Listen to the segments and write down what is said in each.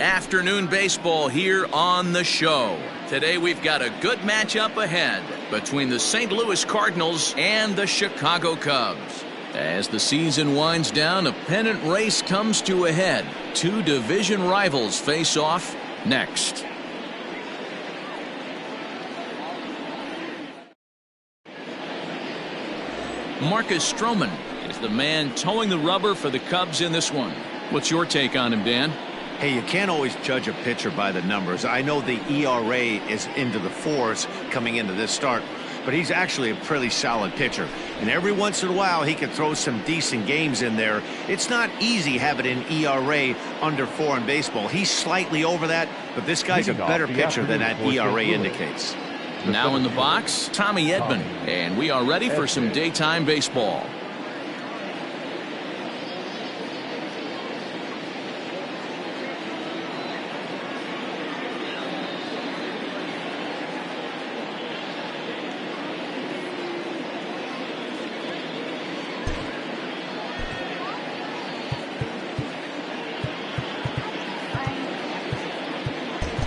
Afternoon baseball here on the show. Today we've got a good matchup ahead between the St. Louis Cardinals and the Chicago Cubs. As the season winds down, a pennant race comes to a head. Two division rivals face off next. Marcus Stroman is the man towing the rubber for the Cubs in this one. What's your take on him, Dan? Hey, you can't always judge a pitcher by the numbers. I know the ERA is into the 4s coming into this start, but he's actually a pretty solid pitcher. And every once in a while, he can throw some decent games in there. It's not easy having an ERA under 4 in baseball. He's slightly over that, but this guy's a better pitcher than that ERA indicates. Now in the box, Tommy Edman, and we are ready for some daytime baseball.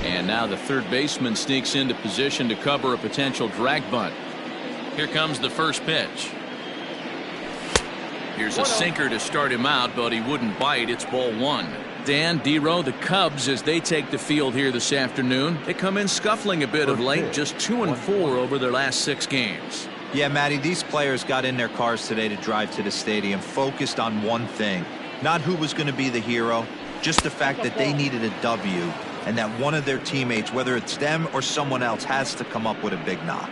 And now the third baseman sneaks into position to cover a potential drag bunt. Here comes the first pitch. Here's a sinker to start him out, but he wouldn't bite. It's ball 1. Dan, D-Row, the Cubs, as they take the field here this afternoon, they come in scuffling a bit of late, just 2-4 over their last 6 games. Yeah, Matty, these players got in their cars today to drive to the stadium, focused on one thing. Not who was going to be the hero, just the fact that they needed a W, and that one of their teammates, whether it's them or someone else, has to come up with a big knock.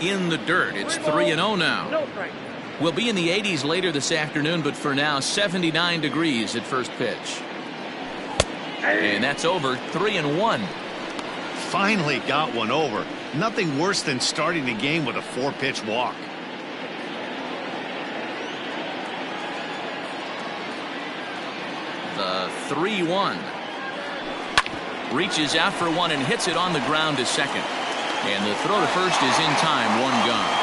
In the dirt, it's 3-0 now. We'll be in the 80s later this afternoon, but for now, 79 degrees at first pitch. And that's over. 3-1. Finally got one over. Nothing worse than starting the game with a 4-pitch walk. The 3-1. Reaches out for one and hits it on the ground to second. And the throw to first is in time. 1 gone.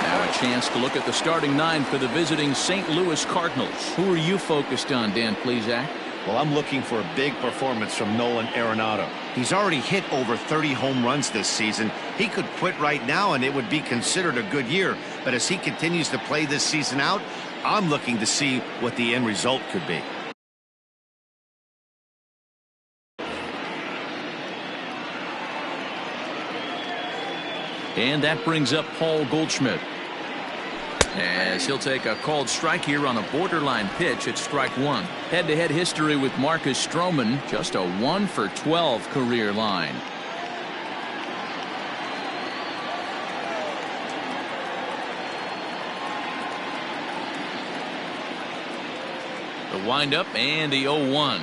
Now a chance to look at the starting 9 for the visiting St. Louis Cardinals. Who are you focused on, Dan Plesac? Well, I'm looking for a big performance from Nolan Arenado. He's already hit over 30 home runs this season. He could quit right now and it would be considered a good year. But as he continues to play this season out, I'm looking to see what the end result could be. And that brings up Paul Goldschmidt, as he'll take a called strike here on a borderline pitch at strike 1. Head-to-head history with Marcus Stroman, just a 1-for-12 career line. The windup and the 0-1.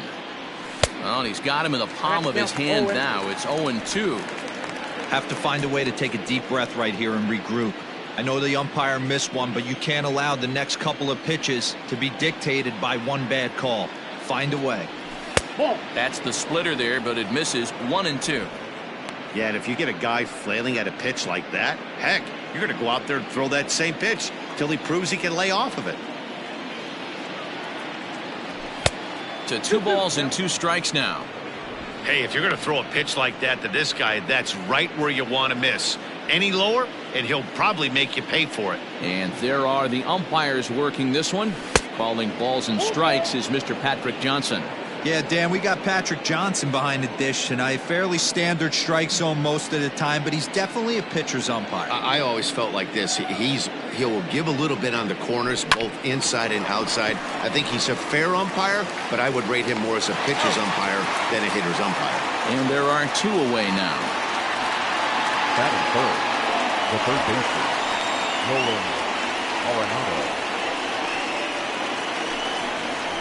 Well, he's got him in the palm of his hand now. It's 0-2. Have to find a way to take a deep breath right here and regroup. I know the umpire missed one, but you can't allow the next couple of pitches to be dictated by one bad call. Find a way. That's the splitter there, but it misses. 1-2. Yeah, and if you get a guy flailing at a pitch like that, heck, you're going to go out there and throw that same pitch till he proves he can lay off of it. To 2 balls and 2 strikes now. Hey, if you're going to throw a pitch like that to this guy, that's right where you want to miss. Any lower, and he'll probably make you pay for it. And there are the umpires working this one. Calling balls and strikes is Mr. Patrick Johnson. Yeah, Dan, we got Patrick Johnson behind the dish tonight. Fairly standard strike zone most of the time, but he's definitely a pitcher's umpire. I always felt like this. He'll give a little bit on the corners, both inside and outside. I think he's a fair umpire, but I would rate him more as a pitcher's umpire than a hitter's umpire. And there are 2 away now. Batting third, the third baseman, Nolan Arenado.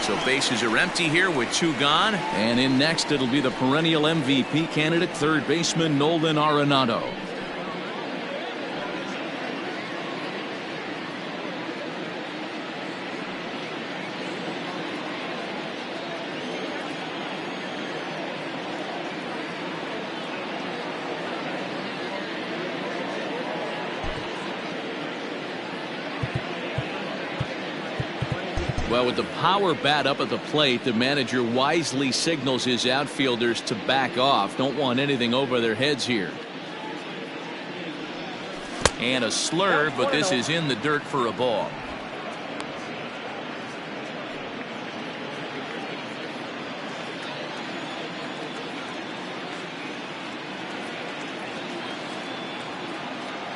So bases are empty here with 2 gone. And in next, it'll be the perennial MVP candidate, third baseman Nolan Arenado. Well, with the power bat up at the plate, the manager wisely signals his outfielders to back off. Don't want anything over their heads here. And a slur, but this is in the dirt for a ball.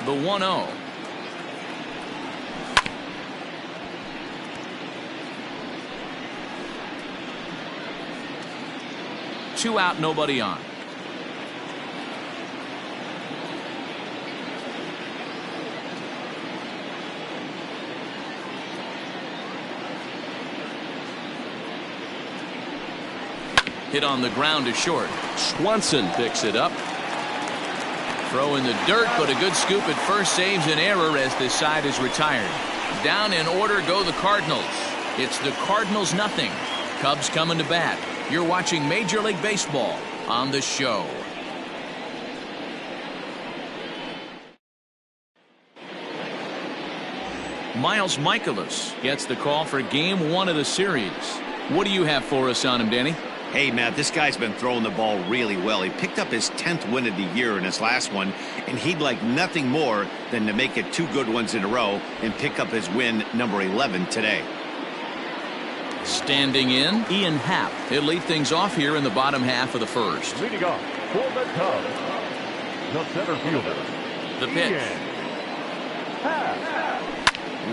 The 1-0. Two out, nobody on. Hit on the ground to short. Swanson picks it up. Throw in the dirt, but a good scoop at first saves an error as this side is retired. Down in order go the Cardinals. It's the Cardinals nothing. Cubs coming to bat. You're watching Major League Baseball on the show. Miles Mikolas gets the call for game 1 of the series. What do you have for us on him, Danny? Hey, Matt, this guy's been throwing the ball really well. He picked up his 10th win of the year in his last one, and he'd like nothing more than to make it 2 good ones in a row and pick up his win number 11 today. Standing in, Ian Happ. He'll lead things off here in the bottom half of the first. Leading off for the Cubs, the center fielder. The pitch.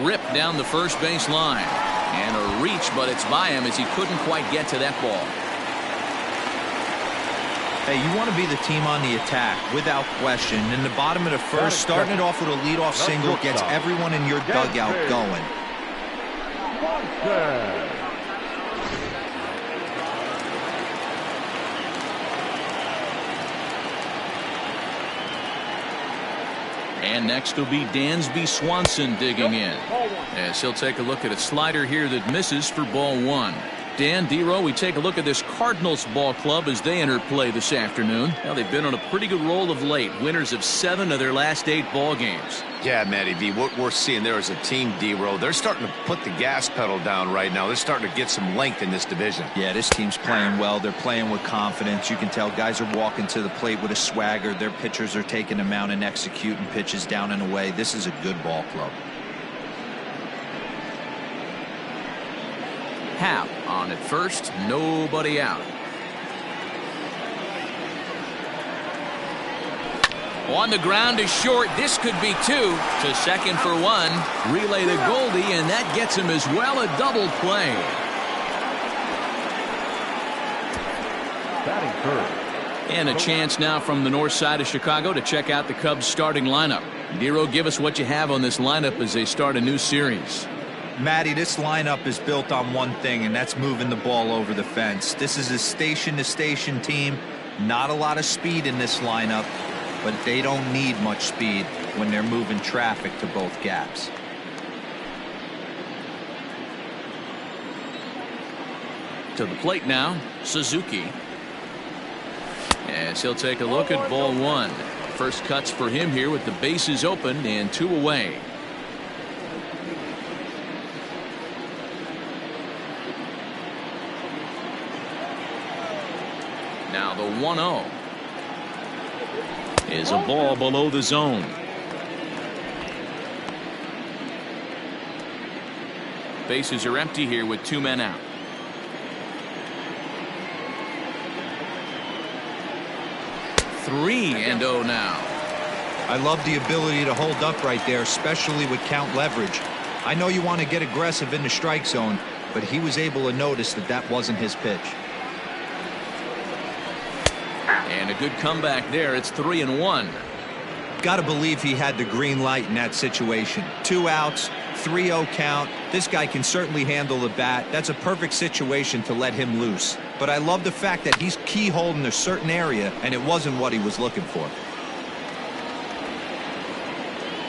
Ripped down the first base line. And a reach, but it's by him as he couldn't quite get to that ball. Hey, you want to be the team on the attack, without question. In the bottom of the first, starting it off with a leadoff single gets everyone in your dugout going. And next will be Dansby Swanson digging in. As he'll take a look at a slider here that misses for ball 1. Dan, D-Row, we take a look at this Cardinals ball club as they enter play this afternoon. Now, they've been on a pretty good roll of late. Winners of 7 of their last 8 ball games. Yeah, Matty V, what we're seeing there is a team, D-Row. They're starting to put the gas pedal down right now. They're starting to get some length in this division. Yeah, this team's playing well. They're playing with confidence. You can tell guys are walking to the plate with a swagger. Their pitchers are taking them out and executing pitches down and away. This is a good ball club. Happ on at first, nobody out. On the ground is short. This could be 2. To second for 1. Relay to Goldie, and that gets him as well. A double play. Batting third. And a chance now from the north side of Chicago to check out the Cubs starting lineup. Dero, give us what you have on this lineup as they start a new series. Matty, this lineup is built on one thing, and that's moving the ball over the fence. This is a station-to-station team. Not a lot of speed in this lineup, but they don't need much speed when they're moving traffic to both gaps. To the plate now, Suzuki. As he'll take a look at ball 1. First cuts for him here with the bases open and 2 away. Now the 1-0 is a ball below the zone. Bases are empty here with 2 men out. Three and 0 now. I love the ability to hold up right there, especially with count leverage. I know you want to get aggressive in the strike zone, but he was able to notice that that wasn't his pitch. And a good comeback there. It's 3-1. Got to believe he had the green light in that situation. 2 outs, 3-0 count. This guy can certainly handle the bat. That's a perfect situation to let him loose. But I love the fact that he's keyholding a certain area, and it wasn't what he was looking for.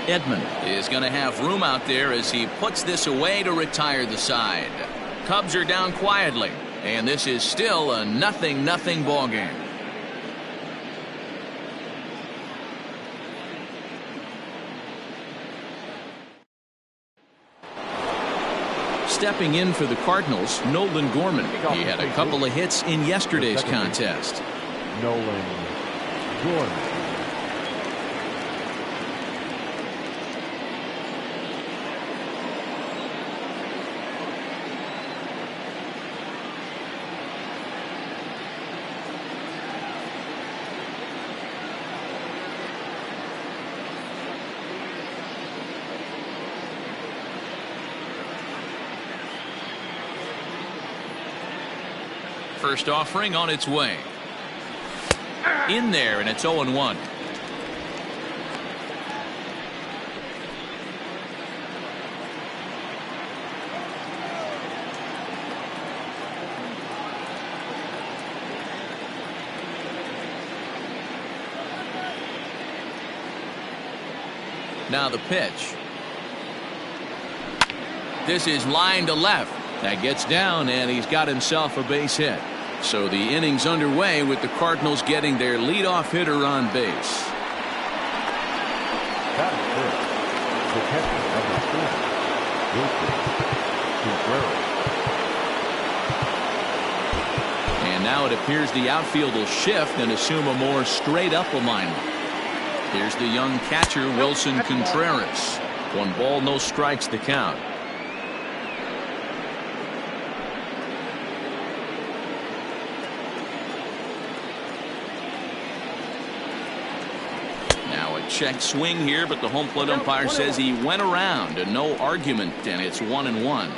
Edman is going to have room out there as he puts this away to retire the side. Cubs are down quietly, and this is still a 0-0 ball game. stepping in for the Cardinals, Nolan Gorman. He had a couple of hits in yesterday's contest. Nolan Gorman. First offering on its way. In there, and it's 0-1. Now the pitch. This is line to left. That gets down, and he's got himself a base hit. So the inning's underway with the Cardinals getting their leadoff hitter on base. That is it. The catcher number 4, And now it appears the outfield will shift and assume a more straight-up alignment. Here's the young catcher, Wilson Contreras. 1 ball, no strikes to count. Check swing here, but the home plate umpire says he went around, and no argument, and it's 1-1.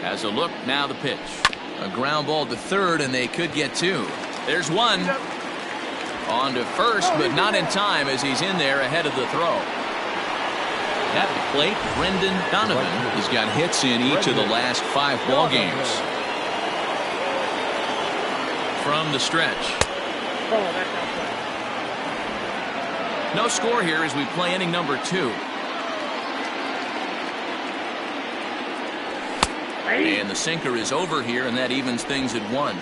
As a look, now the pitch. A ground ball to third, and they could get 2. There's 1. On to first, but not in time as he's in there ahead of the throw. At the plate, Brendan Donovan has got hits in each of the last 5 ball games. From the stretch. No score here as we play inning number 2. And the sinker is over here, and that evens things at 1.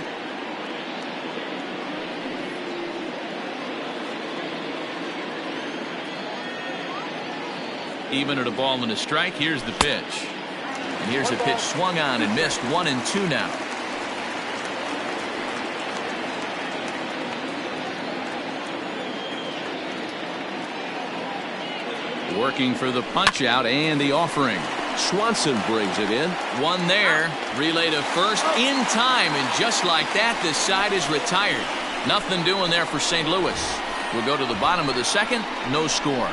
Even at a ball and a strike. Here's the pitch. And here's a pitch swung on and missed. 1-2 now. Working for the punch out and the offering. Swanson brings it in. 1 there. Relay to first in time, and just like that, this side is retired. Nothing doing there for St. Louis. We'll go to the bottom of the 2nd. No score.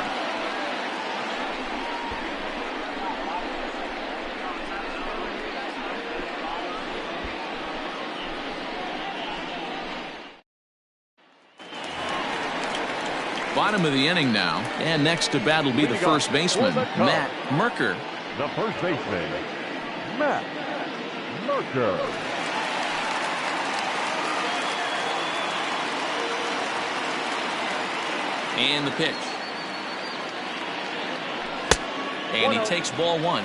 Bottom of the inning now, and next to bat will be the first baseman, Matt Merker. The first baseman, Matt Merker. And the pitch. And he takes ball 1.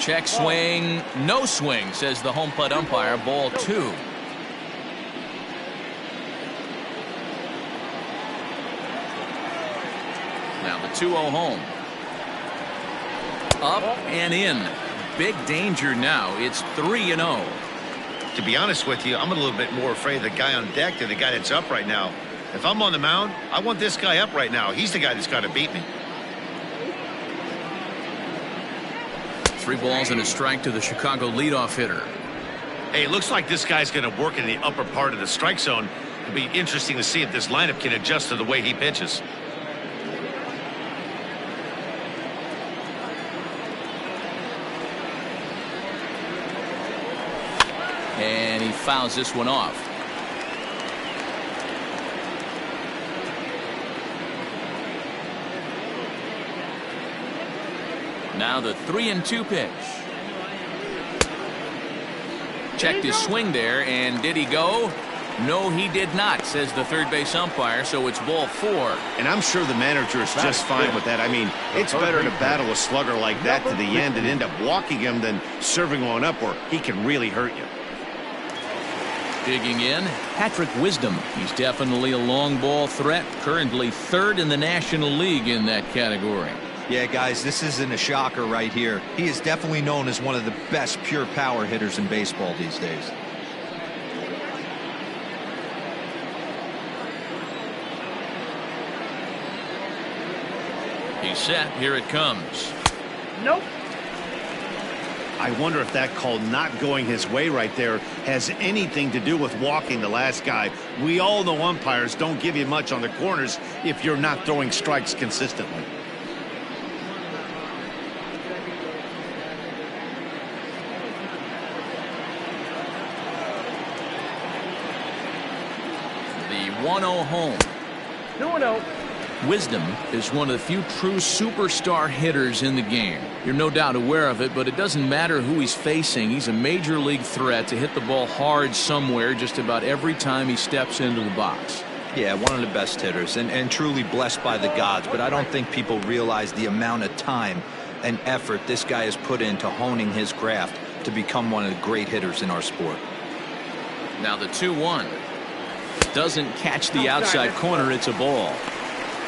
Check swing, no swing, says the home plate umpire. Ball 2. Now the 2-0 home. Up and in. Big danger now. It's 3-0. To be honest with you, I'm a little bit more afraid of the guy on deck than the guy that's up right now. If I'm on the mound, I want this guy up right now. He's the guy that's got to beat me. 3 balls and a strike to the Chicago leadoff hitter. Hey, it looks like this guy's going to work in the upper part of the strike zone. It'll be interesting to see if this lineup can adjust to the way he pitches. And he fouls this one off. Now the 3-2 pitch. Checked his swing there, and did he go? No, he did not, says the third base umpire, so it's ball 4. And I'm sure the manager is just fine with that. I mean, it's better to battle a slugger like that to the end and end up walking him than serving one up where he can really hurt you. Digging in, Patrick Wisdom. He's definitely a long ball threat, currently third in the National League in that category. Yeah, guys, this isn't a shocker right here. He is definitely known as one of the best pure power hitters in baseball these days. He's set. Here it comes. Nope. I wonder if that call not going his way right there has anything to do with walking the last guy. We all know umpires don't give you much on the corners if you're not throwing strikes consistently. The 1-0 home. 2-0. Wisdom is one of the few true superstar hitters in the game. You're no doubt aware of it, but it doesn't matter who he's facing. He's a major league threat to hit the ball hard somewhere just about every time he steps into the box. Yeah, one of the best hitters and truly blessed by the gods, but I don't think people realize the amount of time and effort this guy has put into honing his craft to become one of the great hitters in our sport. Now the 2-1. Doesn't catch the outside corner. It's a ball.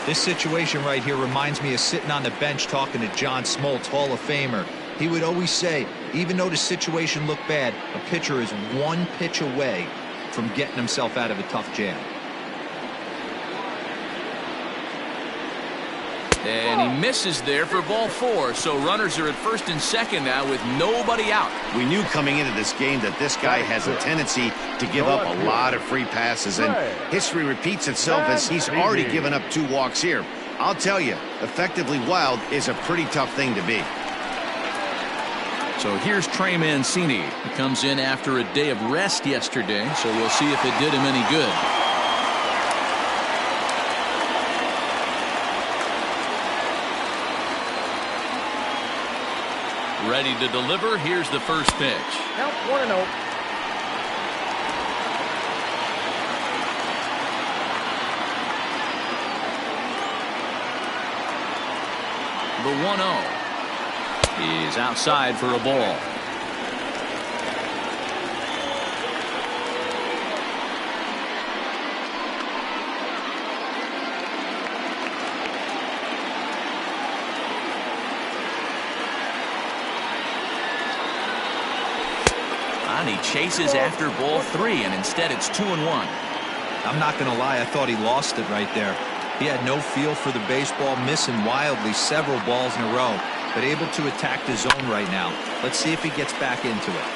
This situation right here reminds me of sitting on the bench talking to John Smoltz, Hall of Famer. He would always say, even though the situation looked bad, a pitcher is one pitch away from getting himself out of a tough jam. And he misses there for ball 4. So runners are at first and second now with nobody out. We knew coming into this game that this guy has a tendency to give up a lot of free passes, and history repeats itself as he's already given up 2 walks here. I'll tell you, effectively wild is a pretty tough thing to be. So here's Trey Mancini. He comes in after a day of rest yesterday, so we'll see if it did him any good. Ready to deliver. Here's the first pitch. Count 1-0. The 1-0 is outside for a ball. And he chases after ball 3, and instead it's 2-1. I'm not going to lie, I thought he lost it right there. He had no feel for the baseball, missing wildly several balls in a row, but able to attack the zone right now. Let's see if he gets back into it.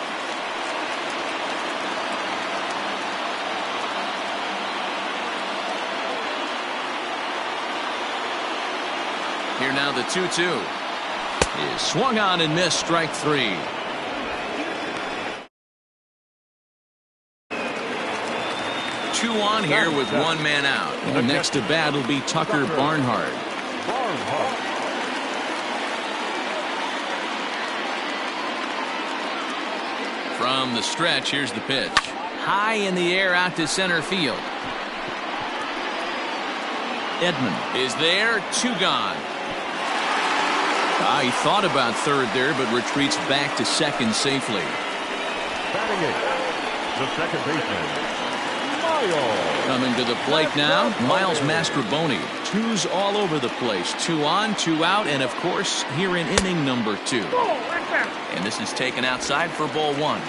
Here now the 2-2 is swung on and missed, strike 3. Two on here with 1 man out. And next to bat will be Tucker Barnhart. From the stretch, here's the pitch. High in the air out to center field. Edman is there, 2 gone. He thought about third there, but retreats back to second safely. Batting it, the second baseman, Coming to the plate now, Miles Mastrobuoni. 2s all over the place. 2 on, 2 out, and of course, here in inning number 2. And this is taken outside for ball 1.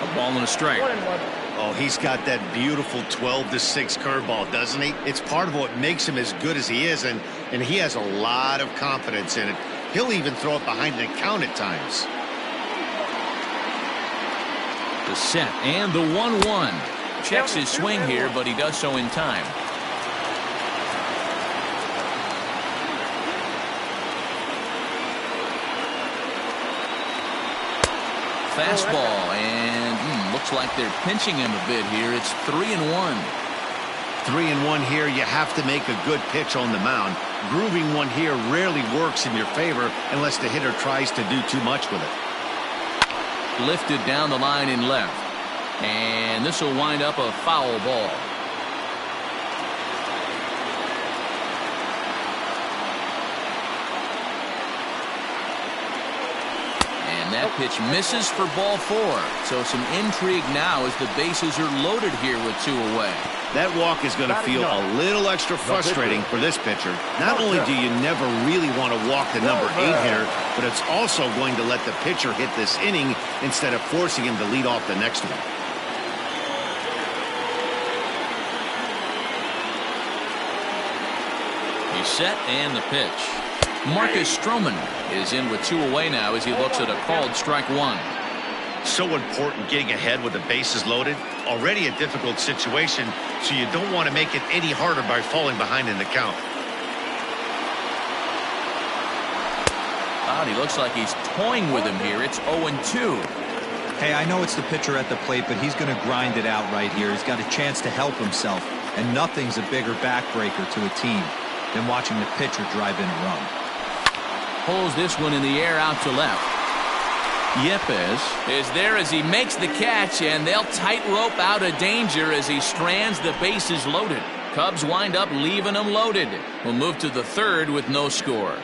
A ball and a strike. 1-1. Oh, he's got that beautiful 12-6 curveball, doesn't he? It's part of what makes him as good as he is, and he has a lot of confidence in it. He'll even throw it behind the count at times. The set and the 1-1. Checks his swing here, but he does so in time. Fastball, and looks like they're pinching him a bit here. It's 3-1. 3-1 here. You have to make a good pitch on the mound. Grooving one here rarely works in your favor unless the hitter tries to do too much with it. Lifted down the line in left. And this will wind up a foul ball. And that pitch misses for ball 4. So some intrigue now as the bases are loaded here with 2 away. That walk is going to feel a little extra frustrating for this pitcher. Not only do you never really want to walk the number 8 hitter, but it's also going to let the pitcher hit this inning instead of forcing him to lead off the next one. He's set and the pitch. Marcus Stroman is in with 2 away now as he looks at a called strike 1. So important getting ahead with the bases loaded. Already a difficult situation, so you don't want to make it any harder by falling behind in the count. He looks like he's toying with him here. It's 0-2. Hey, I know it's the pitcher at the plate, but he's going to grind it out right here. He's got a chance to help himself, and nothing's a bigger backbreaker to a team than watching the pitcher drive in a run. Pulls this one in the air out to left. Yepes is there as he makes the catch, and they'll tightrope out of danger as he strands the bases loaded. Cubs wind up leaving them loaded. We'll move to the 3rd with no score.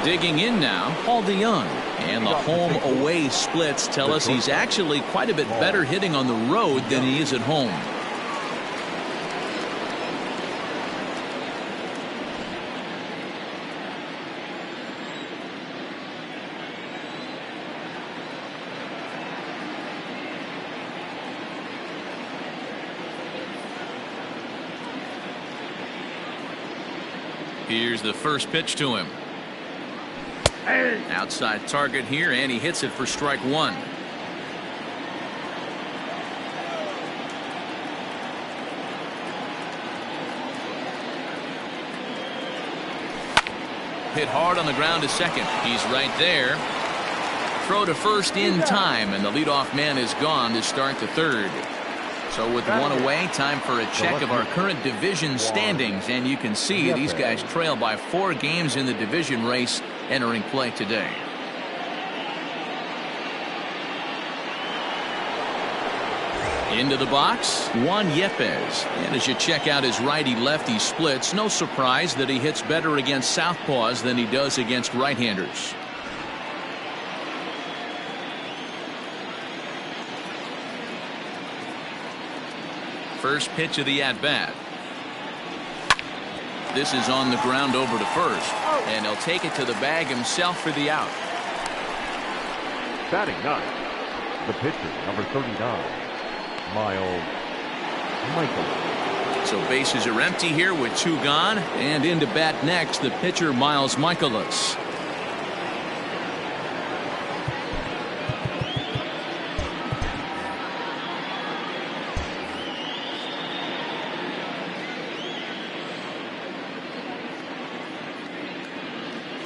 Digging in now, Paul DeYoung. And the home-away splits tell us he's actually quite a bit better hitting on the road than he is at home. Here's the first pitch to him. Outside target here, and he hits it for strike 1. Hit hard on the ground to second. He's right there. Throw to first in time, and the leadoff man is gone to start the 3rd. So with 1 away, time for a check of our current division standings, and you can see these guys trail by 4 games in the division race entering play today. Into the box, Juan Yepes. And as you check out his righty-lefty splits, no surprise that he hits better against southpaws than he does against right-handers. First pitch of the at-bat. This is on the ground over to first, and he'll take it to the bag himself for the out. Batting 9, the pitcher, number 39, Mikolas. So bases are empty here with 2 gone, and into bat next, the pitcher, Mikolas.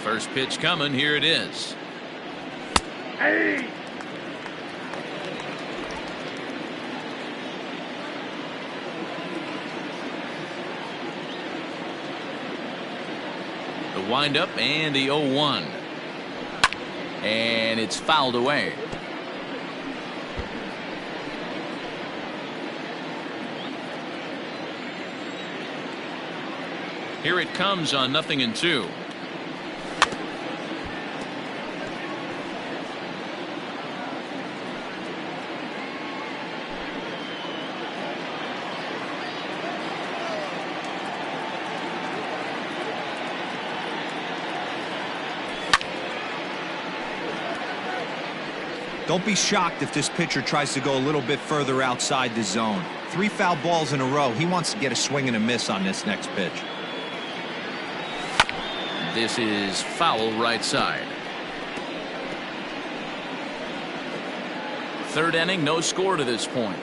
First pitch coming. Here it is. Hey! The windup and the 0-1. And it's fouled away. Here it comes on 0-2. Don't be shocked if this pitcher tries to go a little bit further outside the zone. 3 foul balls in a row. He wants to get a swing and a miss on this next pitch. This is foul right side. 3rd inning, no score to this point.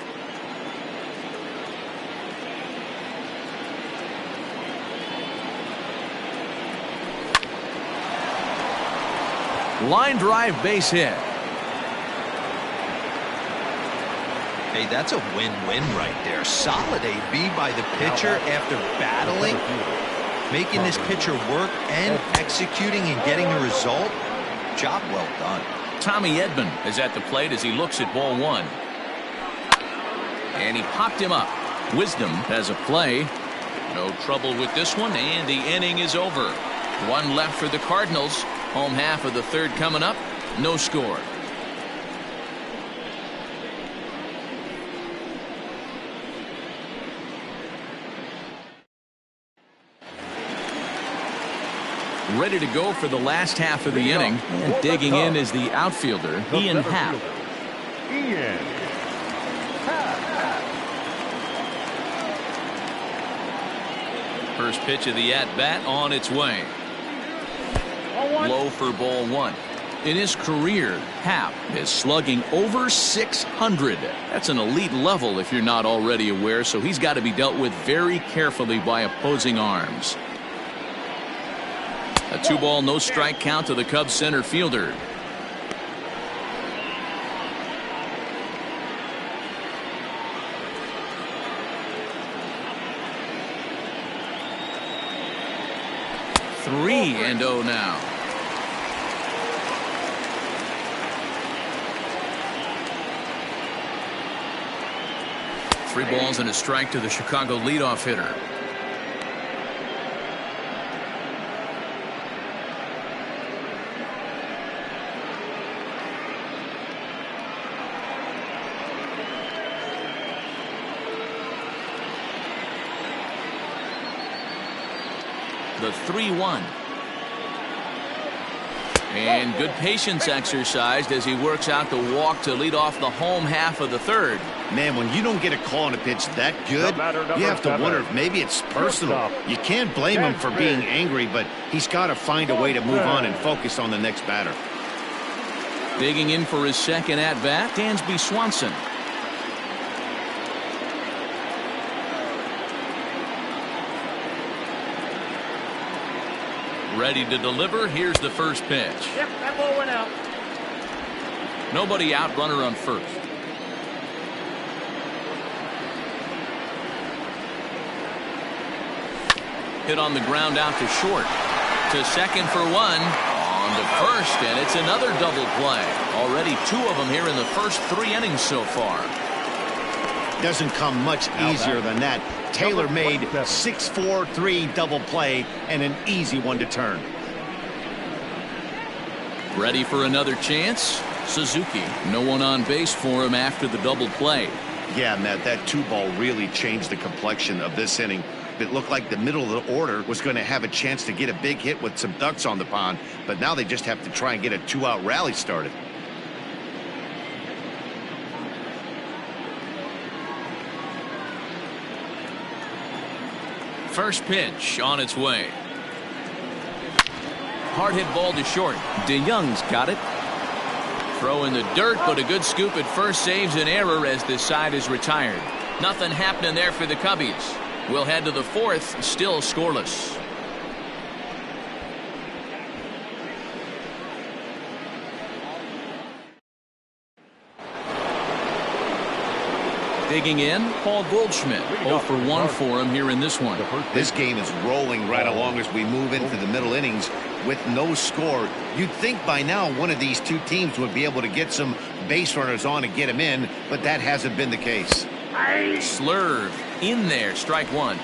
Line drive base hit. Hey, that's a win-win right there. Solid AB by the pitcher after battling, making this pitcher work and executing and getting a result. Job well done. Tommy Edman is at the plate as he looks at ball one. And he popped him up. Wisdom has a play. No trouble with this one, and the inning is over. One left for the Cardinals. Home half of the third coming up. No score. Ready to go for the last half of the inning. And digging in is the outfielder, Ian Happ. Ian. First pitch of the at-bat on its way. Low for ball one. In his career, Happ is slugging over 600. That's an elite level if you're not already aware, so he's got to be dealt with very carefully by opposing arms. A 2-ball, no strike count to the Cubs center fielder. Three and 0 now. Three balls and a strike to the Chicago leadoff hitter. The 3-1. And good patience exercised as he works out the walk to lead off the home half of the third. Man, when you don't get a call on a pitch that good, you have to wonder if maybe it's personal. You can't blame him for being angry, but he's got to find a way to move on and focus on the next batter. Digging in for his second at-bat, Dansby Swanson. Ready to deliver. Here's the first pitch. Yep, that ball went out. Nobody out, runner on first. Hit on the ground out to short. To second for one. On to first, and it's another double play. Already two of them here in the first 3 innings so far. Doesn't come much easier than that. Taylor made 6-4-3 double play and an easy one to turn. Ready for another chance. Suzuki, no one on base for him after the double play. Yeah, Matt, that 2-ball really changed the complexion of this inning. It looked like the middle of the order was going to have a chance to get a big hit with some ducks on the pond, but now they just have to try and get a 2-out rally started. First pitch on its way. Hard hit ball to short. DeYoung's got it. Throw in the dirt, but a good scoop at first saves an error as this side is retired. Nothing happening there for the Cubbies. We'll head to the fourth, still scoreless. Digging in, Paul Goldschmidt. 0 for 1 for him here in this one. This game is rolling right along as we move into the middle innings with no score. You'd think by now one of these two teams would be able to get some base runners on and get them in, but that hasn't been the case. Slurve in there, strike one.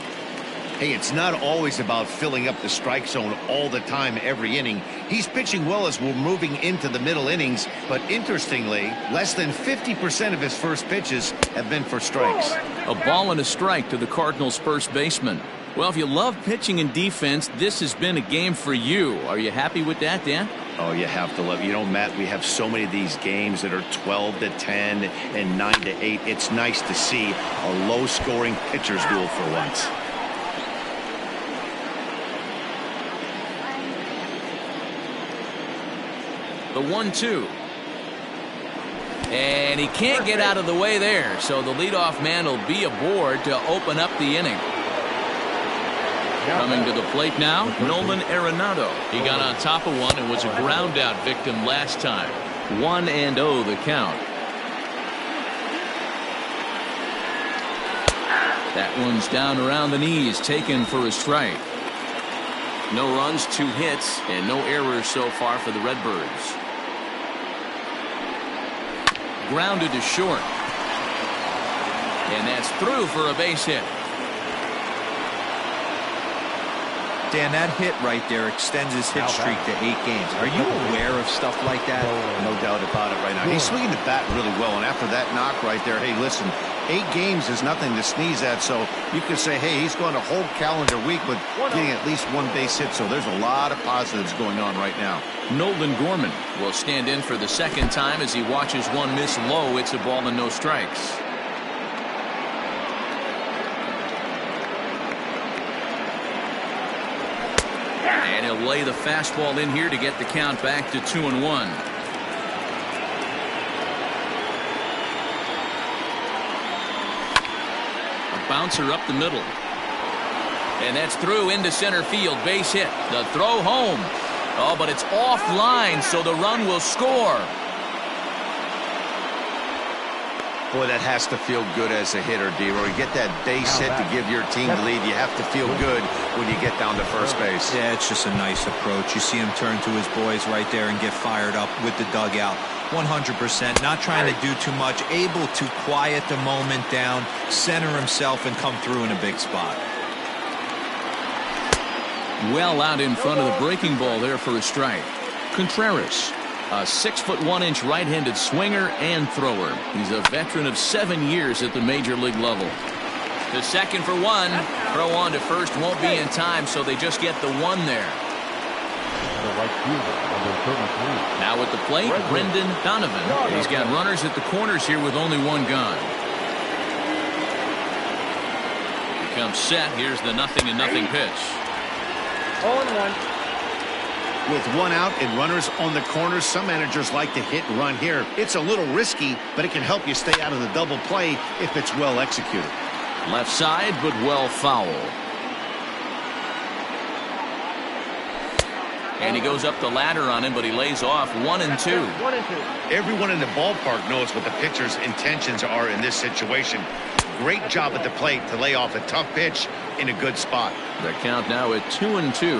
Hey, it's not always about filling up the strike zone all the time every inning. He's pitching well as we're moving into the middle innings, but interestingly, less than 50% of his first pitches have been for strikes. A ball and a strike to the Cardinals' first baseman. Well, if you love pitching and defense, this has been a game for you. Are you happy with that, Dan? Oh, you have to love it. You know, Matt, we have so many of these games that are 12-10 and 9-8. It's nice to see a low-scoring pitcher's duel for once. The 1-2. And he can't get out of the way there, so the leadoff man will be aboard to open up the inning. Coming to the plate now, Nolan Arenado. He got on top of one and was a ground out victim last time. 1-0 the count. That one's down around the knees, taken for a strike. No runs, 2 hits, and no errors so far for the Redbirds. Grounded to short. And that's through for a base hit. Dan, that hit right there extends his hit streak to 8 games. Are you aware of stuff like that? No doubt about it right now. He's swinging the bat really well, and after that knock right there, hey, listen, 8 games is nothing to sneeze at, so you can say, hey, he's going a whole calendar week with getting at least 1 base hit, so there's a lot of positives going on right now. Nolan Gorman will stand in for the second time as he watches one miss low. It's a ball and no strikes. And he'll lay the fastball in here to get the count back to 2-1. A bouncer up the middle. And that's through into center field. Base hit. The throw home. Oh, but it's offline, so the run will score. Boy, that has to feel good as a hitter, D-Roy. You get that base hit to give your team the lead. You have to feel good when you get down to first base. Yeah, it's just a nice approach. You see him turn to his boys right there and get fired up with the dugout. 100%. Not trying to do too much. Able to quiet the moment down, center himself, and come through in a big spot. Well out in front of the breaking ball there for a strike. Contreras, a 6'1" right-handed swinger and thrower. He's a veteran of 7 years at the major league level. The second for 1. Throw on to first won't be in time, so they just get the 1 there. Now at the plate, Brendan Donovan. He's got runners at the corners here with only 1 gone. He comes set. Here's the 0-0 pitch. 0-1. With 1 out and runners on the corners, some managers like to hit and run here. It's a little risky, but it can help you stay out of the double play if it's well executed. Left side, but well foul. And he goes up the ladder on him, but he lays off 1-2. 1-2. Everyone in the ballpark knows what the pitcher's intentions are in this situation. Great job at the plate to lay off a tough pitch in a good spot. The count now at 2-2.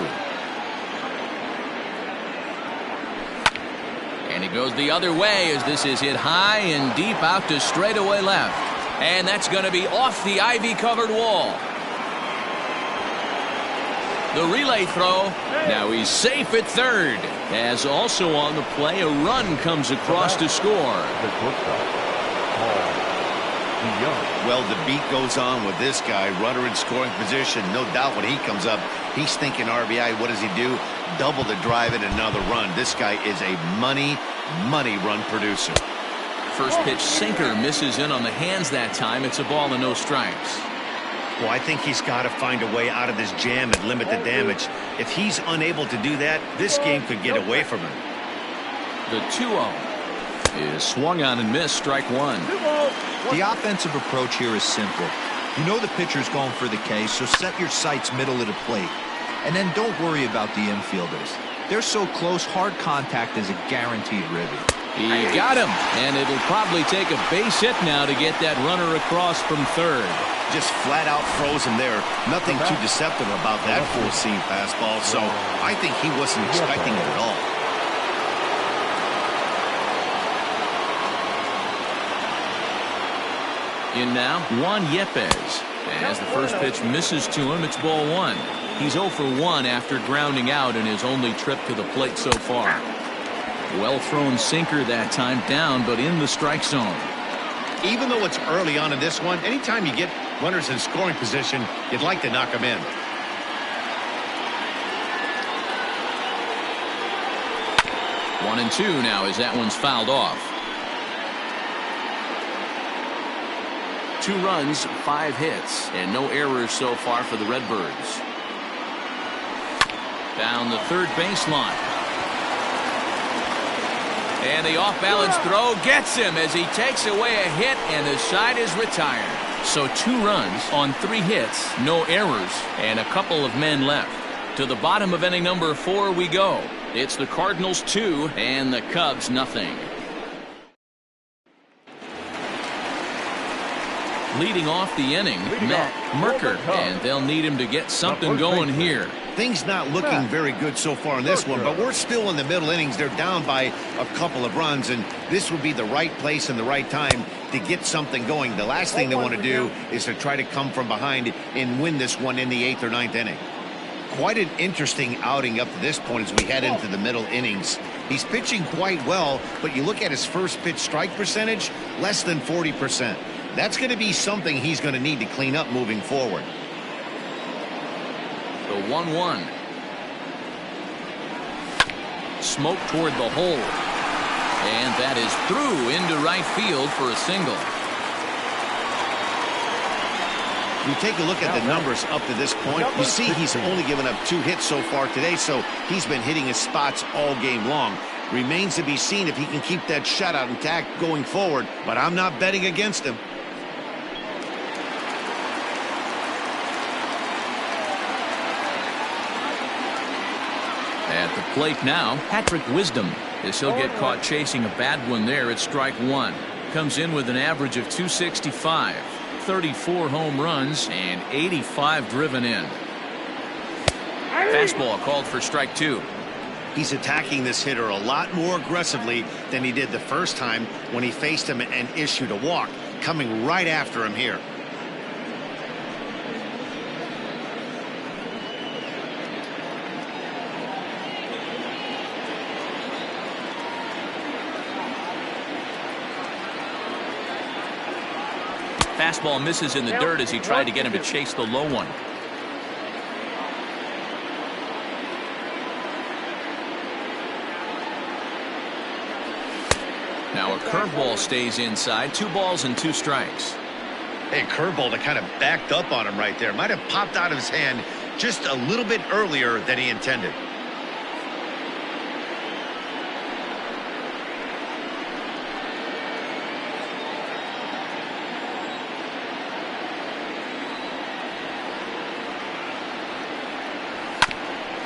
And he goes the other way as this is hit high and deep out to straightaway left. And that's going to be off the ivy-covered wall. The relay throw. Now he's safe at third. As also on the play, a run comes across to score. Well, the beat goes on with this guy. Runner in scoring position. No doubt when he comes up, he's thinking RBI. What does he do? Double the drive and another run. This guy is a money run producer. First pitch sinker misses in on the hands that time. It's a ball and no strikes. Well, I think he's got to find a way out of this jam and limit the damage. If he's unable to do that, this game could get away from him. The 2-0 is swung on and missed. Strike 1. The offensive approach here is simple. You know the pitcher's going for the K, so set your sights middle of the plate. And then don't worry about the infielders. They're so close, hard contact is a guaranteed ribby. He got him, and it'll probably take a base hit now to get that runner across from third. Just flat out froze him there. Nothing too deceptive about that full seam fastball, so I think he wasn't expecting it at all. In now, Juan Yepes. As the first pitch misses to him, it's ball 1. He's 0 for 1 after grounding out in his only trip to the plate so far. Well thrown sinker that time, down but in the strike zone. Even though it's early on in this one, anytime you get runners in scoring position, you'd like to knock them in. One and 2 now as that one's fouled off. 2 runs, 5 hits, and no errors so far for the Redbirds. Down the third baseline. And the off-balance throw gets him as he takes away a hit, and the side is retired. So 2 runs on 3 hits, no errors, and a couple of men left. To the bottom of inning number 4 we go. It's the Cardinals 2 and the Cubs nothing. Leading off the inning, Matt Merker, and they'll need him to get something going here. Things not looking very good so far in this one, but we're still in the middle innings. They're down by a couple of runs, and this would be the right place and the right time to get something going. The last thing they want to do is to try to come from behind and win this one in the 8th or 9th inning. Quite an interesting outing up to this point as we head into the middle innings. He's pitching quite well, but you look at his first pitch strike percentage, less than 40%. That's going to be something he's going to need to clean up moving forward. The 1-1. Smoke toward the hole. And that is through into right field for a single. You take a look at the numbers up to this point. You see he's only given up 2 hits so far today, so he's been hitting his spots all game long. Remains to be seen if he can keep that shutout intact going forward, but I'm not betting against him. At the plate now, Patrick Wisdom, as he'll get caught chasing a bad one there at strike one. Comes in with an average of 265, 34 home runs, and 85 driven in. Fastball called for strike 2. He's attacking this hitter a lot more aggressively than he did the first time when he faced him and issued a walk. Coming right after him here. Fastball misses in the dirt as he tried to get him to chase the low one. Now a curveball stays inside. 2 balls and 2 strikes. Hey, curveball that kind of backed up on him right there. Might have popped out of his hand just a little bit earlier than he intended.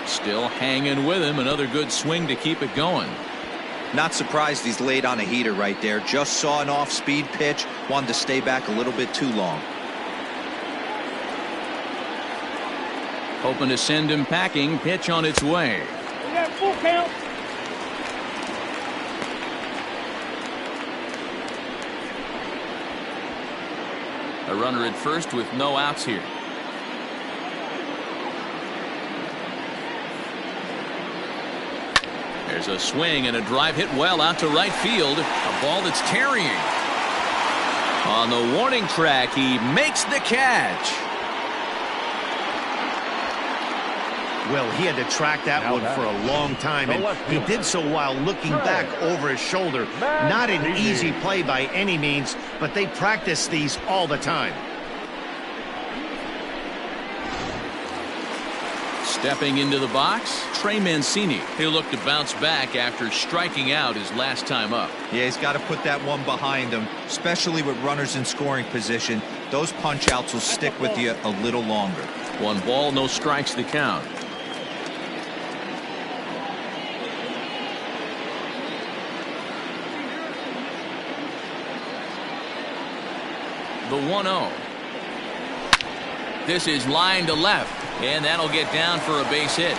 Still hanging with him. Another good swing to keep it going. Not surprised he's laid on a heater right there. Just saw an off-speed pitch. Wanted to stay back a little bit too long. Hoping to send him packing. Pitch on its way. We got full count. A runner at first with no outs here. There's a swing and a drive hit well out to right field. A ball that's tarrying. On the warning track, he makes the catch. Well, he had to track that one for a long time, and he did so while looking back over his shoulder. Not an easy play by any means, but they practice these all the time. Stepping into the box, Trey Mancini. He'll look to bounce back after striking out his last time up. Yeah, he's got to put that one behind him, especially with runners in scoring position. Those punch outs will stick with you a little longer. 1 ball, no strikes to count. The 1-0. This is line to left, and that'll get down for a base hit.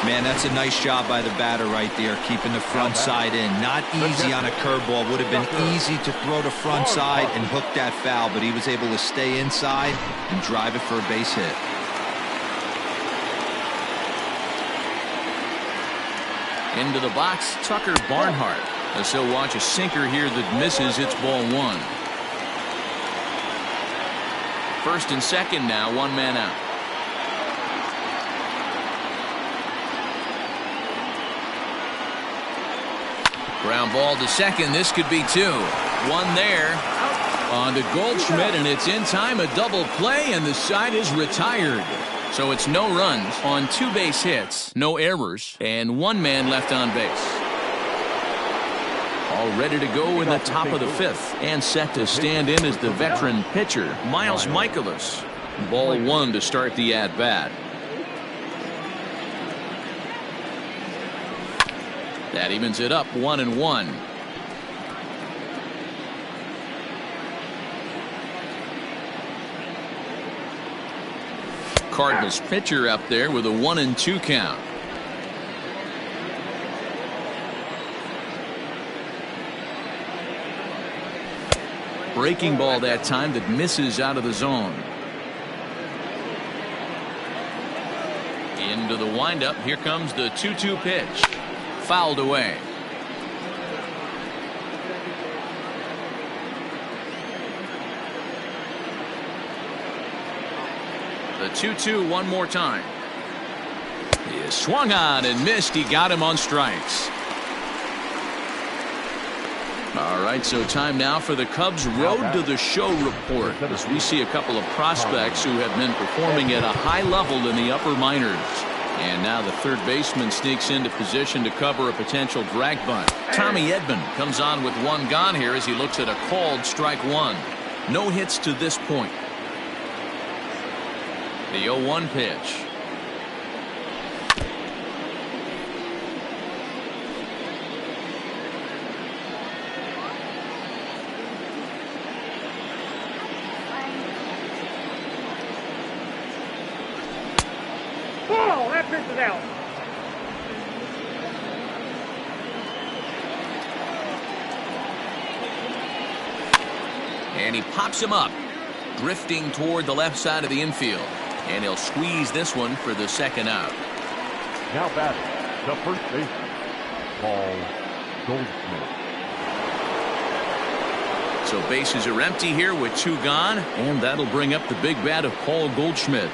Man, that's a nice job by the batter right there, keeping the front side in. Not easy on a curveball. Would have been easy to throw the front side and hook that foul, but he was able to stay inside and drive it for a base hit. Into the box, Tucker Barnhart. As he'll watch a sinker here that misses. It's ball 1. First and second now, 1 man out. Ground ball to second. This could be 2. 1 there. On to Goldschmidt, and it's in time. A double play, and the side is retired. So it's no runs on 2 base hits, no errors, and 1 man left on base. All ready to go in the top of the 5th, and set to stand in as the veteran pitcher, Miles Mikolas. Ball 1 to start the at-bat. That evens it up 1-1. Cardinals pitcher up there with a 1-2 count. Breaking ball that time that misses out of the zone. Into the windup. Here comes the 2-2 pitch. Fouled away. The 2-2 one more time. He swung on and missed. He got him on strikes. All right, so time now for the Cubs Road to the Show report, as we see a couple of prospects who have been performing at a high level in the upper minors. And now the third baseman sneaks into position to cover a potential drag bunt. Tommy Edman comes on with one gone here as he looks at a called strike one. No hits to this point. The 0-1 pitch. Ball, that pitch is out. And he pops him up, drifting toward the left side of the infield. And he'll squeeze this one for the second out. Now batting, the first baseman, Paul Goldschmidt. So bases are empty here with two gone, and that'll bring up the big bat of Paul Goldschmidt.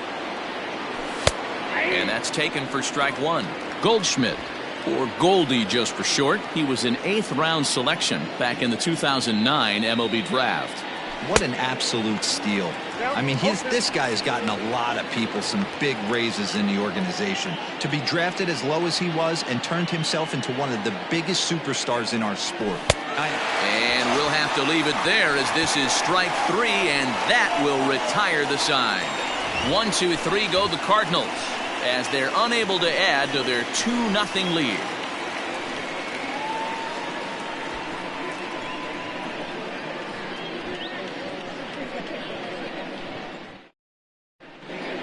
And that's taken for strike one. Goldschmidt, or Goldie just for short, he was an 8th round selection back in the 2009 MLB draft. What an absolute steal. I mean, this guy has gotten a lot of people some big raises in the organization. To be drafted as low as he was and turned himself into one of the biggest superstars in our sport. And we'll have to leave it there as this is strike three, and that will retire the side. 1-2-3 go the Cardinals as they're unable to add to their 2-0 lead.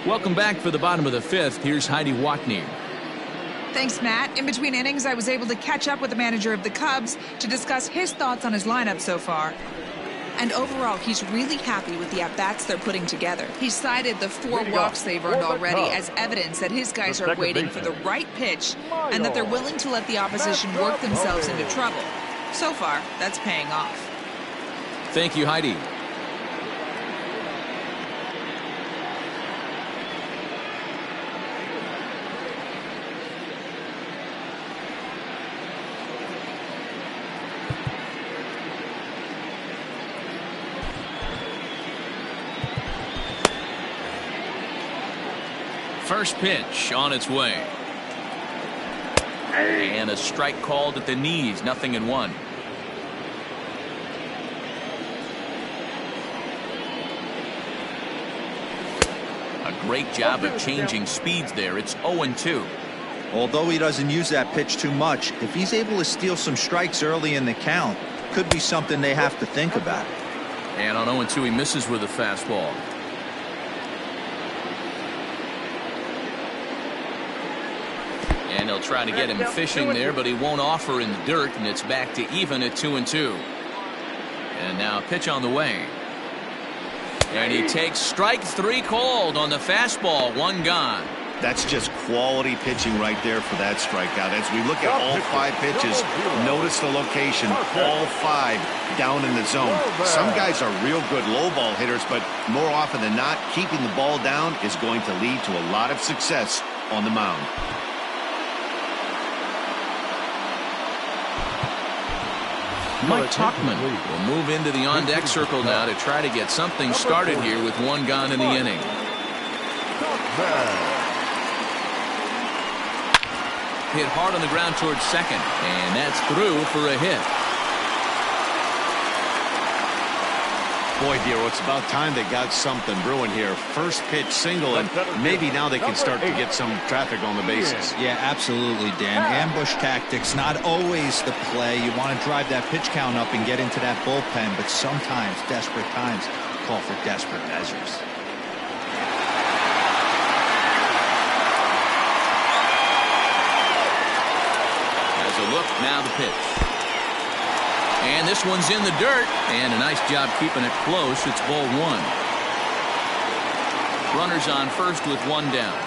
Welcome back for the bottom of the 5th. Here's Heidi Watney. Thanks, Matt. In between innings, I was able to catch up with the manager of the Cubs to discuss his thoughts on his lineup so far. And overall, he's really happy with the at-bats they're putting together. He cited the 4 walks they've earned already as evidence that his guys are waiting for the right pitch and that they're willing to let the opposition work themselves into trouble. So far, that's paying off. Thank you, Heidi. First pitch on its way. And a strike called at the knees, 0-1. A great job of changing speeds there. It's 0-2. Although he doesn't use that pitch too much, if he's able to steal some strikes early in the count, could be something they have to think about. And on 0-2, he misses with a fastball. And he'll try to get him fishing there, but he won't offer in the dirt, and it's back to even at 2-2. And now a pitch on the way. And he takes strike 3 called on the fastball, 1 gone. That's just quality pitching right there for that strikeout. As we look at all 5 pitches, notice the location, all 5 down in the zone. Some guys are real good low ball hitters, but more often than not, keeping the ball down is going to lead to a lot of success on the mound. Mike Tauchman will move into the on-deck circle now to try to get something started here with 1 gone in the inning. Hit hard on the ground towards second, and that's through for a hit. Boy, Dero, it's about time they got something brewing here. First pitch single, and maybe now they can start to get some traffic on the bases. Yeah, absolutely, Dan. Ambush tactics, not always the play. You want to drive that pitch count up and get into that bullpen, but sometimes desperate times call for desperate measures. look, now the pitch. And this one's in the dirt. And a nice job keeping it close. It's ball one. Runners on first with one down.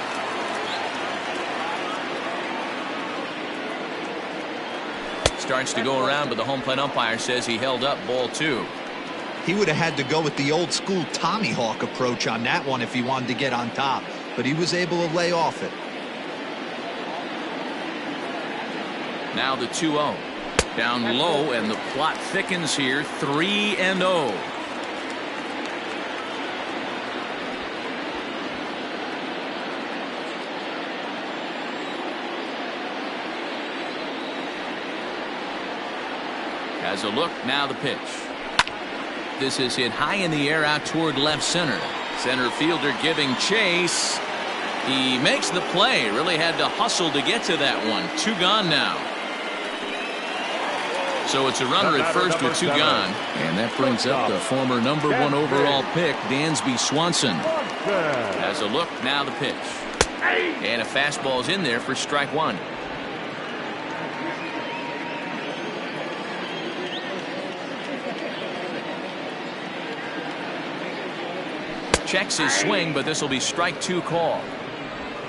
Starts to go around, but the home plate umpire says he held up ball two. He would have had to go with the old school Tommy Hawk approach on that one if he wanted to get on top, but he was able to lay off it. Now the 2-0. Down low, and the plot thickens here. 3-0. Has a look, now the pitch. This is hit high in the air out toward left center. Center fielder giving chase. He makes the play. Really had to hustle to get to that one. Two gone now. So it's a runner at first with two gone. And that brings up the former #1 overall pick, Dansby Swanson. Has a look, now the pitch. And a fastball's in there for strike one. Checks his swing, but this will be strike two call.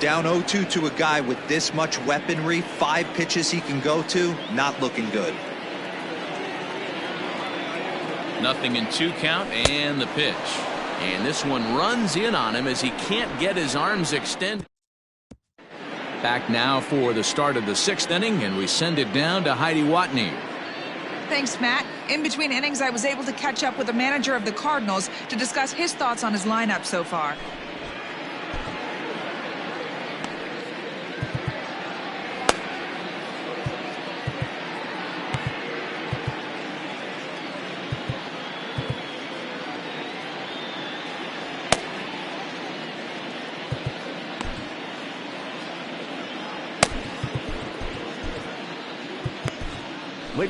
Down 0-2 to a guy with this much weaponry, 5 pitches he can go to, not looking good. Nothing in 2 count, and the pitch. And this one runs in on him as he can't get his arms extended. Back now for the start of the 6th inning, and we send it down to Heidi Watney. Thanks, Matt. In between innings, I was able to catch up with the manager of the Cardinals to discuss his thoughts on his lineup so far.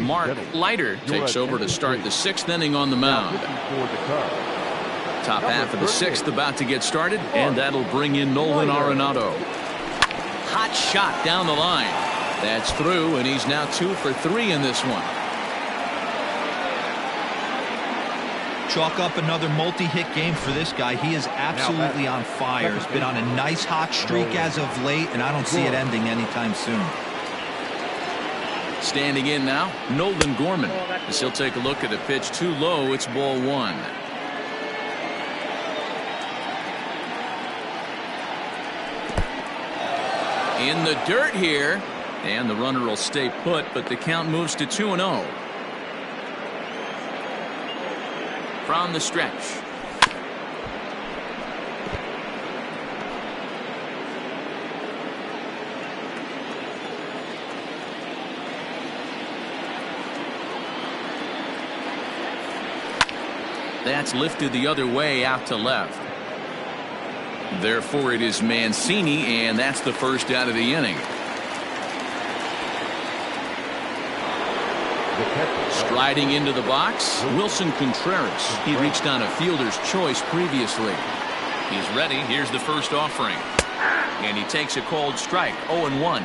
Mark Leiter takes over to start the 6th inning on the mound. Top half of the 6th about to get started, and that'll bring in Nolan Arenado. Hot shot down the line. That's through, and he's now 2 for 3 in this one. Chalk up another multi-hit game for this guy. He is absolutely on fire. He's been on a nice hot streak as of late, and I don't see it ending anytime soon. Standing in now, Nolan Gorman. As he'll take a look at a pitch too low, it's ball one. In the dirt here, and the runner will stay put, but the count moves to 2-0. From the stretch. That's lifted the other way out to left. Therefore, it is Mancini, and that's the first out of the inning. Striding into the box, Wilson Contreras. He reached on a fielder's choice previously. He's ready. Here's the first offering. And he takes a called strike, 0-1.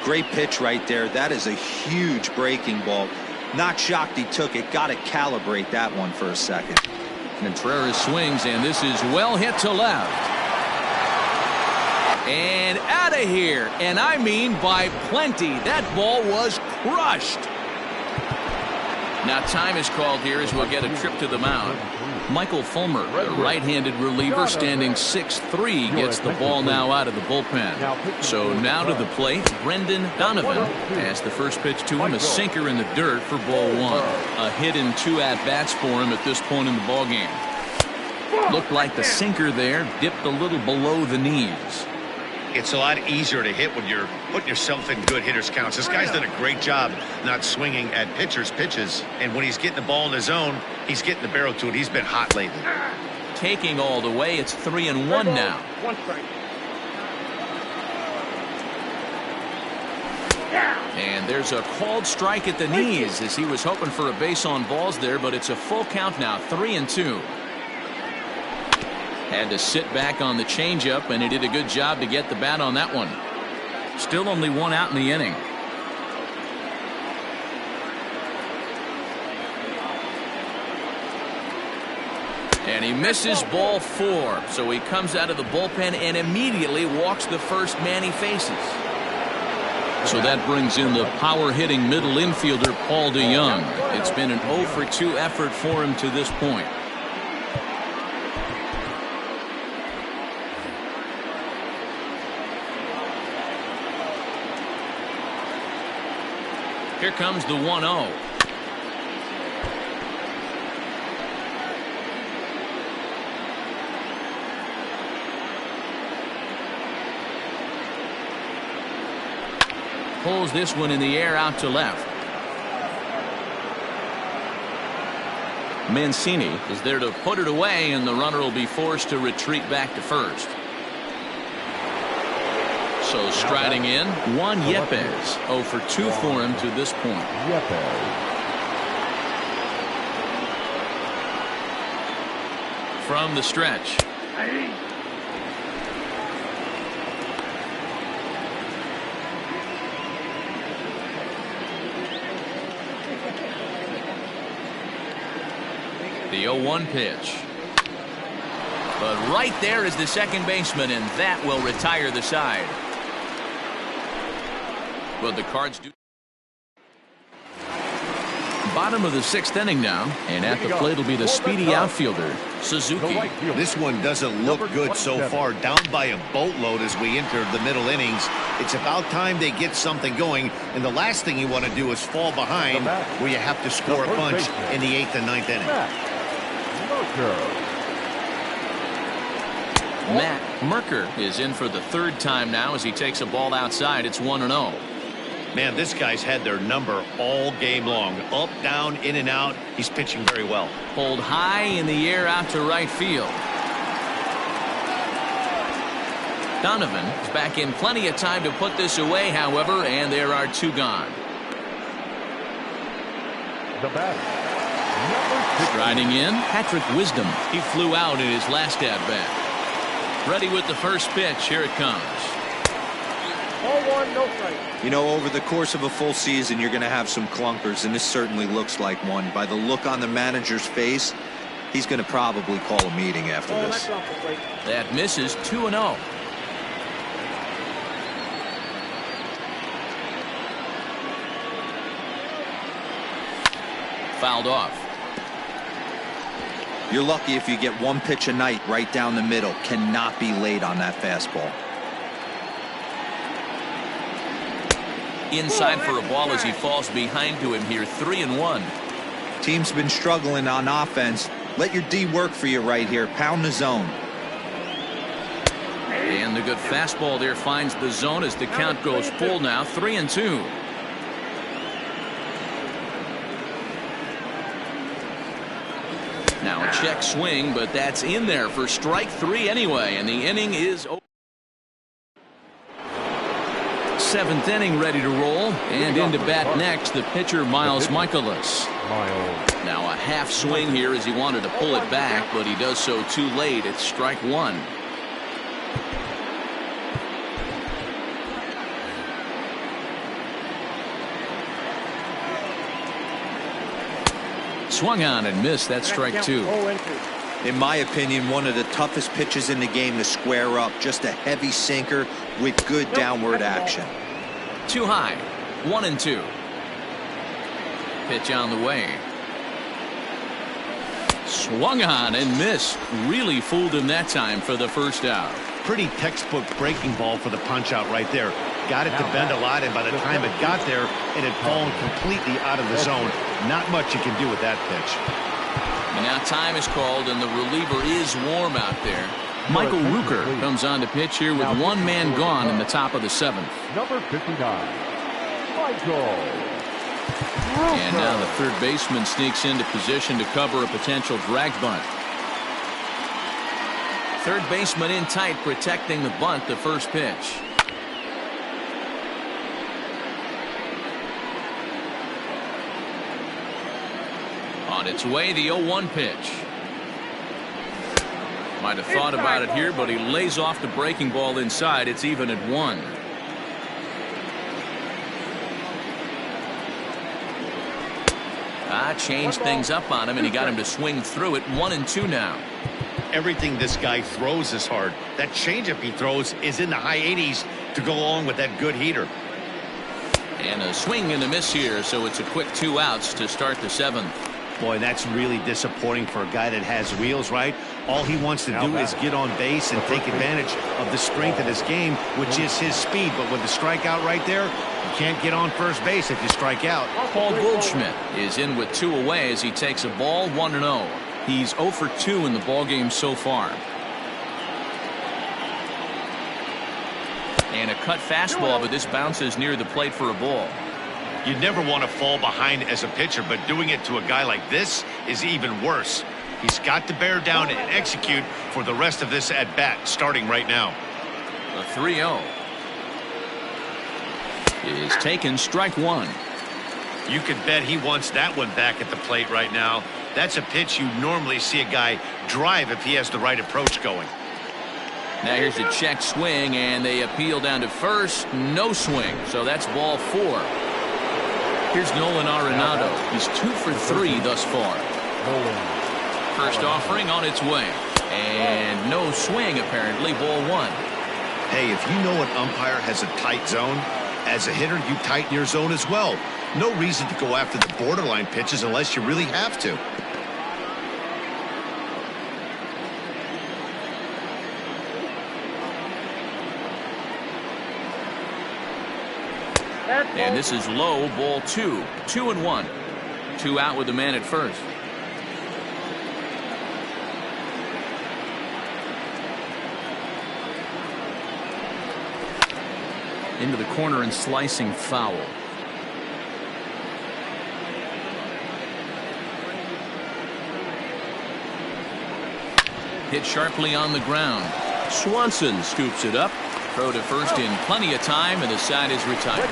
Great pitch right there. That is a huge breaking ball. Not shocked he took it. Got to calibrate that one for a second. Contreras swings, and this is well hit to left. And out of here. And I mean by plenty. That ball was crushed. Now time is called here as we'll get a trip to the mound. Michael Fulmer, the right-handed reliever, standing 6'3", gets the ball now out of the bullpen. So now to the plate, Brendan Donovan. As the first pitch to him, a sinker in the dirt for ball one. A hit in 2 at-bats for him at this point in the ballgame. Looked like the sinker there dipped a little below the knees. It's a lot easier to hit when you're putting yourself in good hitters counts. This guy's done a great job not swinging at pitchers' pitches. And when he's getting the ball in the zone, he's getting the barrel to it. He's been hot lately. Taking all the way, it's 3-1 now. 1 strike. And there's a called strike at the knees as he was hoping for a base on balls there, but it's a full count now, 3-2. Had to sit back on the changeup, and he did a good job to get the bat on that one. Still only 1 out in the inning. And he misses ball 4. So he comes out of the bullpen and immediately walks the first man he faces. So that brings in the power-hitting middle infielder, Paul DeYoung. It's been an 0 for 2 effort for him to this point. Here comes the 1-0. Pulls this one in the air out to left. Mancini is there to put it away, and the runner will be forced to retreat back to first. So striding in, Juan Yepez. 0 for 2 for him to this point. From the stretch. The 0-1 pitch. But right there is the second baseman, and that will retire the side. But the Cards do. Bottom of the 6th inning now, and at the plate will be the speedy outfielder, Suzuki. This one doesn't look good so far. Down by a boatload as we enter the middle innings. It's about time they get something going, and the last thing you want to do is fall behind where you have to score a bunch in the 8th and 9th inning. Matt Merker is in for the 3rd time now as he takes a ball outside. It's 1-0. Man, this guy's had their number all game long. Up, down, in and out. He's pitching very well. Pulled high in the air out to right field. Donovan is back in plenty of time to put this away, however, and there are 2 gone. The batter. Striding in, Patrick Wisdom. He flew out in his last at-bat. Ready with the first pitch. Here it comes. 0-1, no strike. You know, over the course of a full season, you're going to have some clunkers, and this certainly looks like one. By the look on the manager's face, he's going to probably call a meeting after this. That misses. 2-0. Fouled off. You're lucky if you get 1 pitch a night right down the middle. Cannot be late on that fastball. Inside for a ball as he falls behind to him here. 3-1. Team's been struggling on offense. Let your D work for you right here. Pound the zone. And the good fastball there finds the zone as the count goes full now. 3-2. Now a check swing, but that's in there for strike 3 anyway, and the inning is over. 7th inning ready to roll, and into bat next the pitcher Miles Mikolas. Now a half swing here as he wanted to pull it back, but he does so too late. It's strike 1. Swung on and missed. That's strike 2. In my opinion, one of the toughest pitches in the game to square up. Just a heavy sinker with good downward action. Too high. 1-2. Pitch on the way. Swung on and missed. Really fooled him that time for the first out. Pretty textbook breaking ball for the punch out right there. Got it to bend a lot, and by the time it got there, it had fallen completely out of the zone. Not much you can do with that pitch. And now time is called, and the reliever is warm out there. Michael Rooker comes on to pitch here with 1 man gone in the top of the 7th. Number 59, Michael. And now the third baseman sneaks into position to cover a potential drag bunt. Third baseman in tight, protecting the bunt. The first pitch. On its way, the 0-1 pitch. Might have thought about it here, but he lays off the breaking ball inside. It's even at 1. Changed things up on him, and he got him to swing through it. 1-2 now. Everything this guy throws is hard. That changeup he throws is in the high 80s to go along with that good heater. And a swing and a miss here, so it's a quick 2 outs to start the 7th. Boy, that's really disappointing for a guy that has wheels, right? All he wants to do is get on base and take advantage of the strength of his game, which is his speed. But with the strikeout right there, you can't get on first base if you strike out. Paul Goldschmidt is in with 2 away as he takes a ball. 1-0. He's 0 for 2 in the ballgame so far. And a cut fastball, but this bounces near the plate for a ball. You never want to fall behind as a pitcher, but doing it to a guy like this is even worse. He's got to bear down and execute for the rest of this at-bat, starting right now. The 3-0 is taken, strike 1. You can bet he wants that one back at the plate right now. That's a pitch you normally see a guy drive if he has the right approach going. Now here's a check swing, and they appeal down to first. No swing, so that's ball 4. Here's Nolan Arenado. He's 2 for 3 thus far. First offering on its way. And no swing, apparently. Ball 1. Hey, if you know an umpire has a tight zone, as a hitter, you tighten your zone as well. No reason to go after the borderline pitches unless you really have to. And this is low, ball 2. 2-1. 2 out with the man at first. Into the corner and slicing foul. Hit sharply on the ground. Swanson scoops it up. Throw to first in plenty of time, and the side is retired.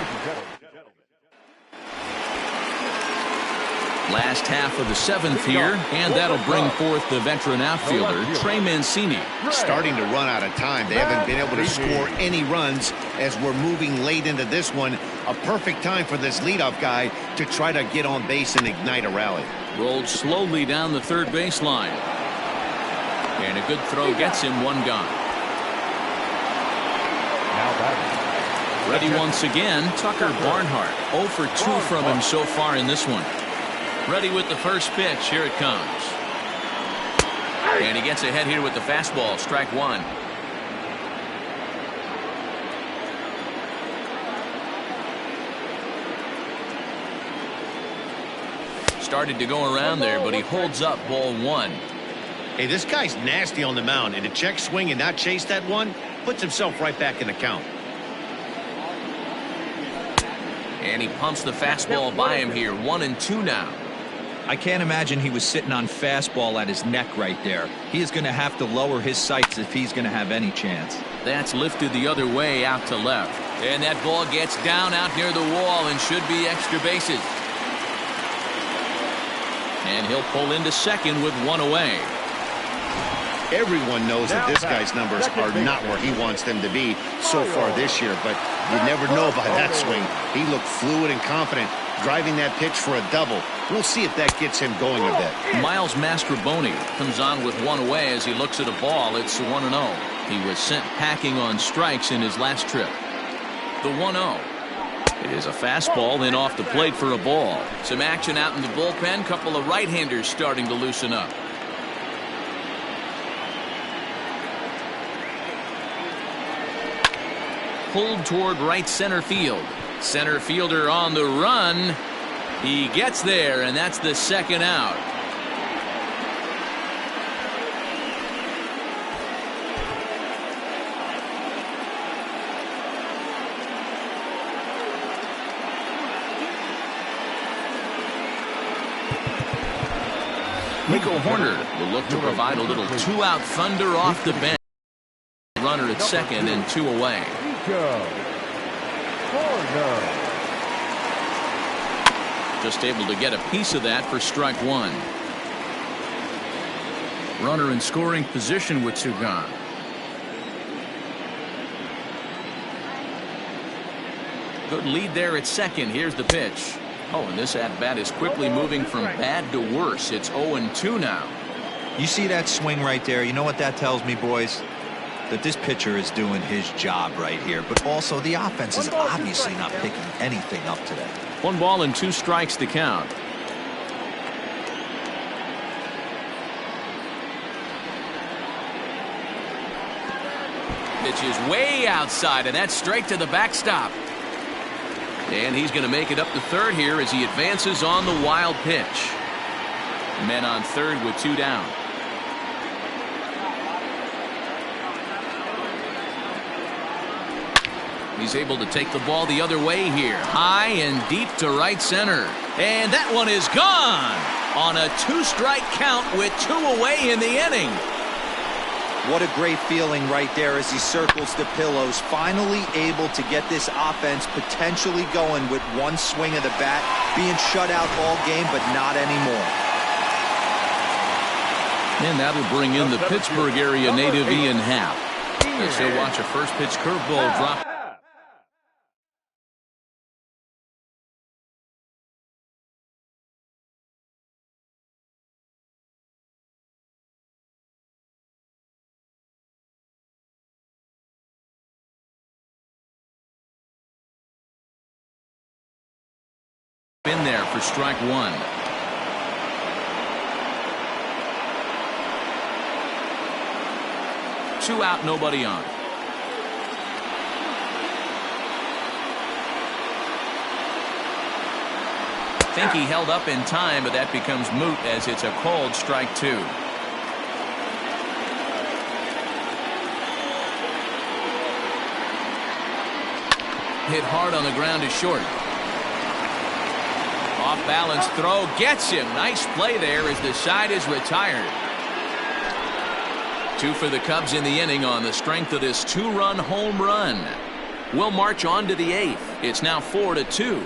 Last half of the 7th here, and that'll bring forth the veteran outfielder, Trey Mancini. Starting to run out of time. They haven't been able to score any runs as we're moving late into this one. A perfect time for this leadoff guy to try to get on base and ignite a rally. Rolled slowly down the third baseline. And a good throw gets him. 1 gone. Ready once again, Tucker Barnhart. 0 for 2 from him so far in this one. Ready with the first pitch. Here it comes. And he gets ahead here with the fastball. Strike 1. Started to go around there, but he holds up. Ball 1. Hey, this guy's nasty on the mound, and to check swing and not chase that one puts himself right back in the count. And he pumps the fastball by him here. 1-2 now. I can't imagine he was sitting on fastball at his neck right there. He is going to have to lower his sights if he's going to have any chance. That's lifted the other way out to left. And that ball gets down out near the wall and should be extra bases. And he'll pull into second with 1 away. Everyone knows that this guy's numbers are not where he wants them to be so far this year, but you never know by that swing. He looked fluid and confident, driving that pitch for a double. We'll see if that gets him going a bit. Miles Mastrobuoni comes on with 1 away as he looks at a ball. It's 1-0. He was sent packing on strikes in his last trip. The 1-0. It is a fastball, then off the plate for a ball. Some action out in the bullpen. Couple of right-handers starting to loosen up. Pulled toward right center field. Center fielder on the run. He gets there, and that's the 2nd out. Nico Horner will look to provide a little 2-out thunder off the bench. Runner at second and 2 away. Just able to get a piece of that for strike 1. Runner in scoring position with 2 gone. Good lead there at second. Here's the pitch. Oh, and this at-bat is quickly moving from bad to worse. It's 0-2 now. You see that swing right there? You know what that tells me, boys? That this pitcher is doing his job right here. But also, the offense is obviously not picking anything up today. 1 ball and 2 strikes to count. Pitch is way outside, and that's straight to the backstop. And he's going to make it up to third here as he advances on the wild pitch. Men on third with 2 down. He's able to take the ball the other way here. High and deep to right center. And that one is gone on a 2-strike count with 2 away in the inning. What a great feeling right there as he circles the pillows. Finally able to get this offense potentially going with 1 swing of the bat. Being shut out all game, but not anymore. And that'll bring in the Pittsburgh area native Ian Happ, as he'll watch a first pitch curveball drop. In there for strike 1. Two out, nobody on. Think he held up in time, but that becomes moot as it's a called strike 2. Hit hard on the ground to short. Off balance throw gets him. Nice play there as the side is retired. 2 for the Cubs in the inning on the strength of this 2-run home run. We'll march on to the 8th. It's now 4-2.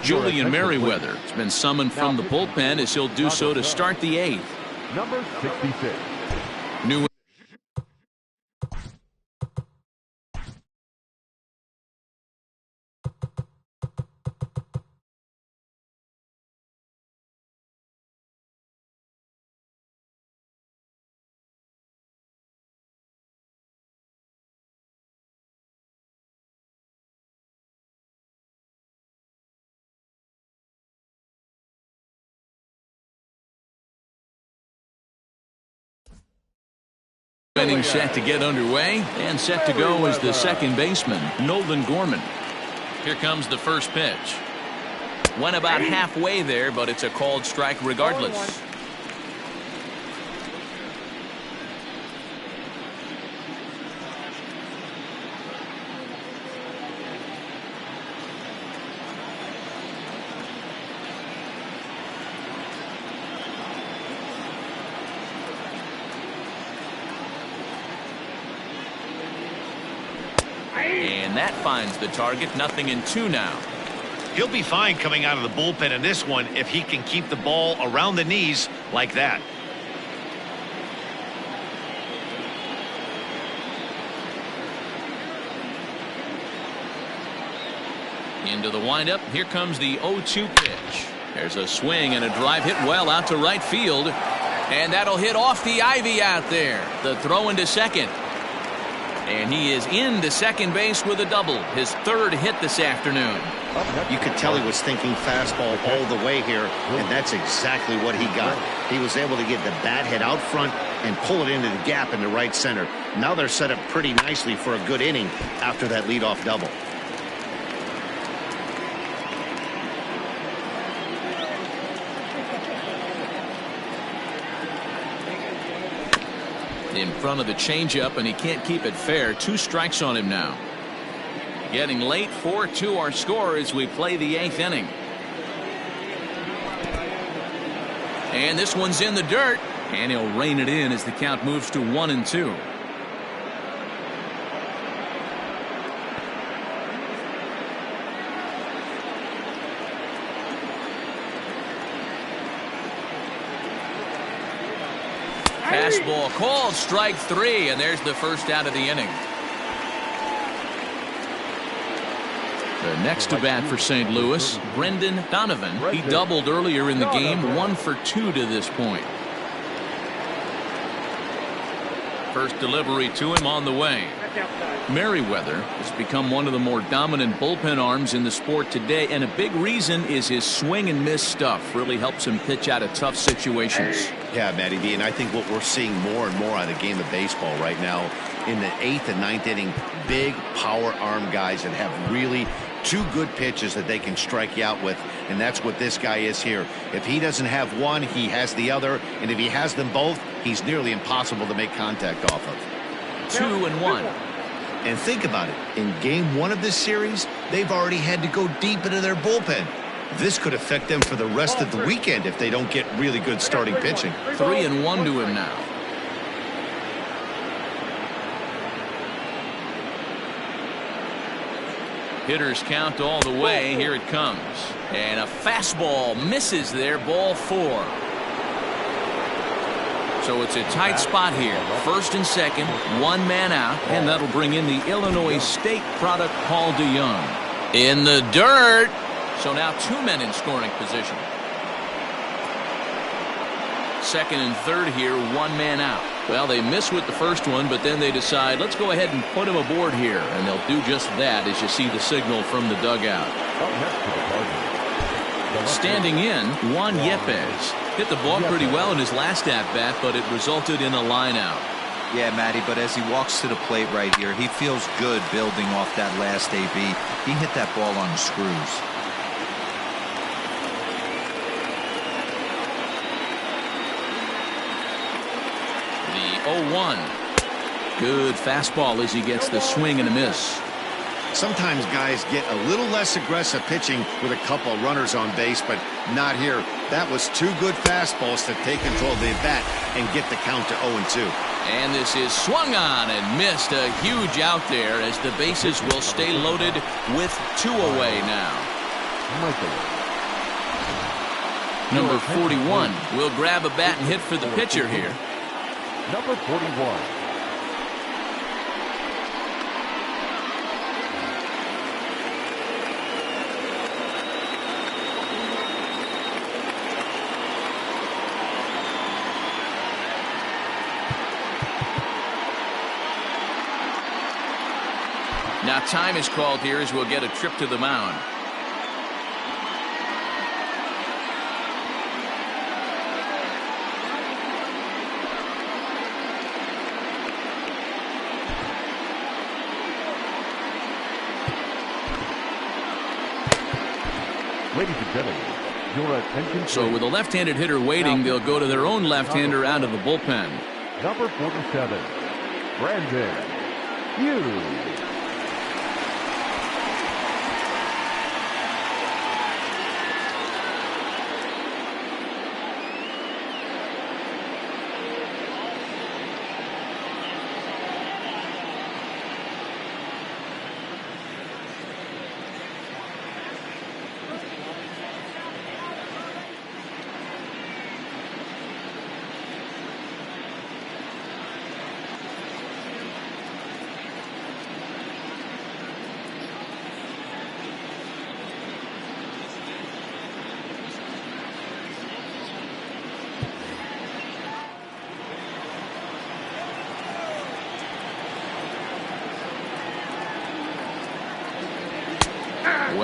Julian Merriweather has been summoned from the bullpen as he'll do so to start the 8th. Number 66. New inning set to get underway, and set to go is the second baseman, Nolan Gorman. Here comes the first pitch. Went about halfway there, but it's a called strike regardless. And that finds the target. 0-2 now. He'll be fine coming out of the bullpen in this one if he can keep the ball around the knees like that. Into the windup. Here comes the 0-2 pitch. There's a swing and a drive hit well out to right field. And that'll hit off the ivy out there. The throw into second. And he is into second base with a double. His third hit this afternoon. You could tell he was thinking fastball all the way here, and that's exactly what he got. He was able to get the bat head out front and pull it into the gap in the right center. Now they're set up pretty nicely for a good inning after that leadoff double. In front of the changeup, and he can't keep it fair. 2 strikes on him now. Getting late, 4-2 our score as we play the 8th inning. And this one's in the dirt, and he'll rein it in as the count moves to 1-2. Fastball called, strike 3, and there's the first out of the inning. The next to bat for St. Louis, Brendan Donovan. He doubled earlier in the game, 1 for 2 to this point. First delivery to him on the way. Merriweather has become one of the more dominant bullpen arms in the sport today, and a big reason is his swing and miss stuff. Really helps him pitch out of tough situations. Yeah, Matty B, and I think what we're seeing more and more out of the game of baseball right now in the 8th and 9th inning, big power arm guys that have really 2 good pitches that they can strike you out with, and that's what this guy is here. If he doesn't have one, he has the other, and if he has them both, he's nearly impossible to make contact off of. 2-1. And think about it. In game 1 of this series, they've already had to go deep into their bullpen. This could affect them for the rest of the weekend if they don't get really good starting pitching. 3-1 to him now. Hitters count all the way. Here it comes. And a fastball misses there. Ball 4. So it's a tight spot here. First and second, 1 man out, and that'll bring in the Illinois State product, Paul DeYoung. In the dirt. So now 2 men in scoring position. Second and third here, 1 man out. Well, they miss with the first one, but then they decide, let's go ahead and put him aboard here. And they'll do just that as you see the signal from the dugout. Standing in, Juan Yepes. Hit the ball pretty well in his last at-bat, but it resulted in a line out. Yeah, Matty, but as he walks to the plate right here, he feels good building off that last AB. He hit that ball on the screws. The 0-1. Good fastball as he gets the swing and a miss. Sometimes guys get a little less aggressive pitching with a couple runners on base, but not here. That was 2 good fastballs to take control of the bat and get the count to 0-2. And this is swung on and missed. A huge out there as the bases will stay loaded with 2 away now. Number 41 will grab a bat and hit for the pitcher here. Number 41. Now time is called here as we'll get a trip to the mound. Ladies and gentlemen, your attention. So with a left-handed hitter waiting, they'll go to their own left-hander out of the bullpen. Number 47, Brandon Hughes.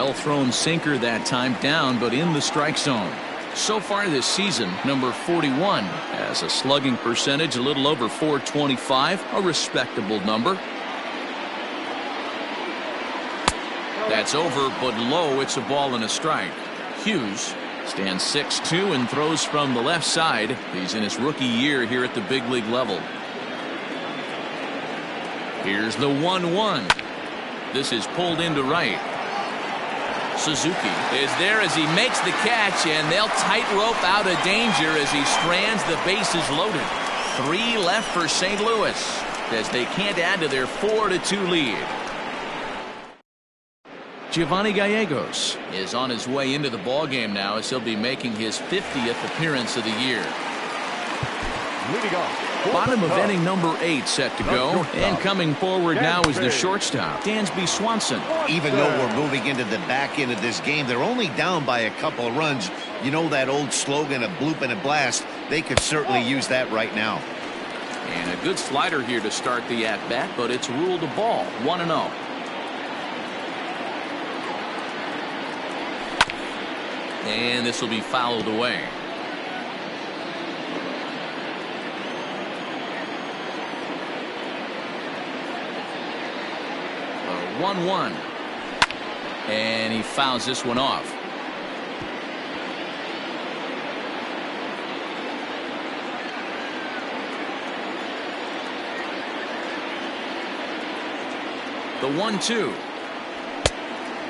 Well-thrown sinker that time, down but in the strike zone. So far this season, number 41 has a slugging percentage a little over .425, a respectable number. That's over, but low. It's a ball and a strike. Hughes stands 6'2" and throws from the left side. He's in his rookie year here at the big league level. Here's the 1-1. This is pulled into right. Suzuki is there as he makes the catch, and they'll tightrope out of danger as he strands. The bases loaded. 3 left for St. Louis as they can't add to their 4-2 lead. Giovanni Gallegos is on his way into the ballgame now as he'll be making his 50th appearance of the year. Leading off. Bottom of inning number 8 set to go, and coming forward now is the shortstop, Dansby Swanson. Even though we're moving into the back end of this game, they're only down by a couple of runs. You know that old slogan, a bloop and a blast? They could certainly use that right now. And a good slider here to start the at-bat, but it's ruled a ball. 1-0. And this will be fouled away. 1-1. And he fouls this one off. The 1-2.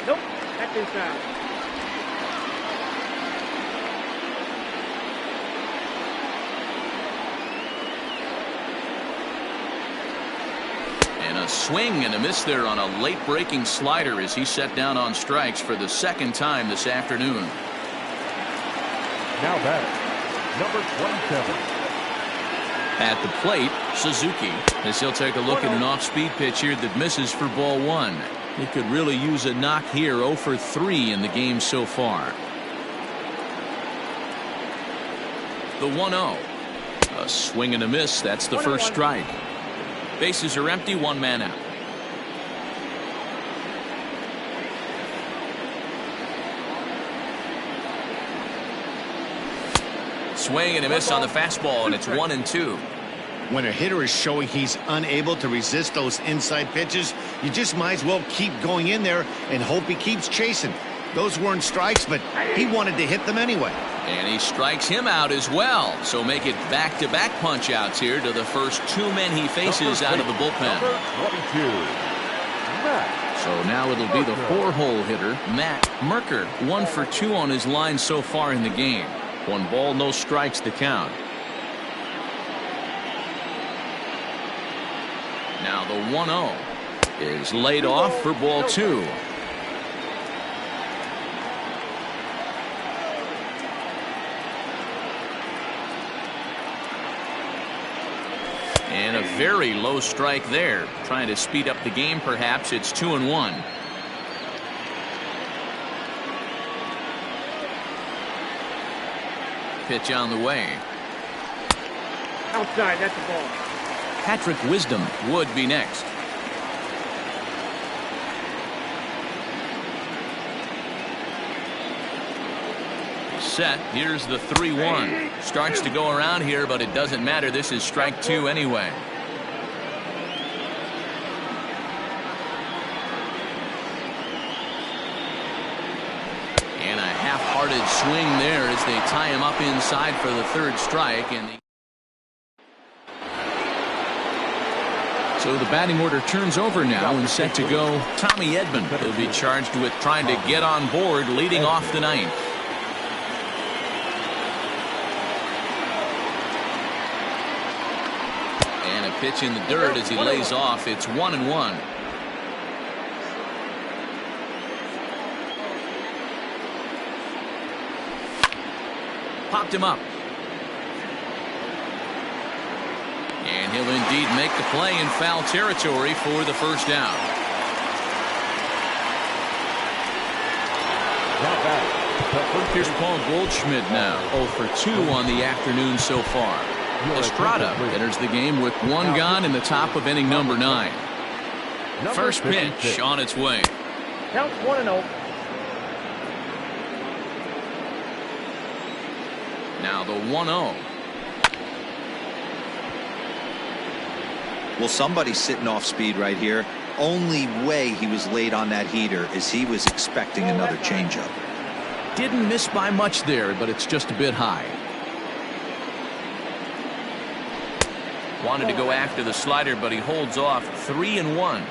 Nope, that's inside. And a swing and a miss there on a late breaking slider as he set down on strikes for the second time this afternoon. Now batting, number 27. At the plate, Suzuki, as he'll take a look at an off-speed pitch here that misses for ball 1. He could really use a knock here. 0 for 3 in the game so far. The 1-0. A swing and a miss. That's the first strike. Bases are empty, 1 man out. Swing and a miss on the fastball, and it's 1-2. When a hitter is showing he's unable to resist those inside pitches, you just might as well keep going in there and hope he keeps chasing. Those weren't strikes, but he wanted to hit them anyway. And he strikes him out as well. So make it back-to-back punch-outs here to the first 2 men he faces out of the bullpen. Number 22. Matt. So now it'll be the 4-hole hitter, Matt Merker. 1 for 2 on his line so far in the game. 1 ball, no strikes to count. Now the 1-0 is laid off for ball 2. And a very low strike there. Trying to speed up the game, perhaps. It's 2-1. Pitch on the way. Outside, that's the ball. Patrick Wisdom would be next. Set. Here's the 3-1. Starts to go around here, but it doesn't matter. This is strike 2 anyway. And a half-hearted swing there as they tie him up inside for the 3rd strike. And so the batting order turns over now and set to go. Tommy Edman will be charged with trying to get on board leading off the 9th. And a pitch in the dirt as he lays off. It's 1-1. Popped him up. And he'll indeed make the play in foul territory for the first out. Here's Paul Goldschmidt now. 0 for 2 on the afternoon so far. Estrada enters the game with 1 gone in the top of inning number 9. First pitch on its way. Count 1-0. Now the 1-0. Well, somebody's sitting off speed right here. Only way he was late on that heater is he was expecting another changeup. Didn't miss by much there, but it's just a bit high. Wanted to go after the slider, but he holds off. 3-1.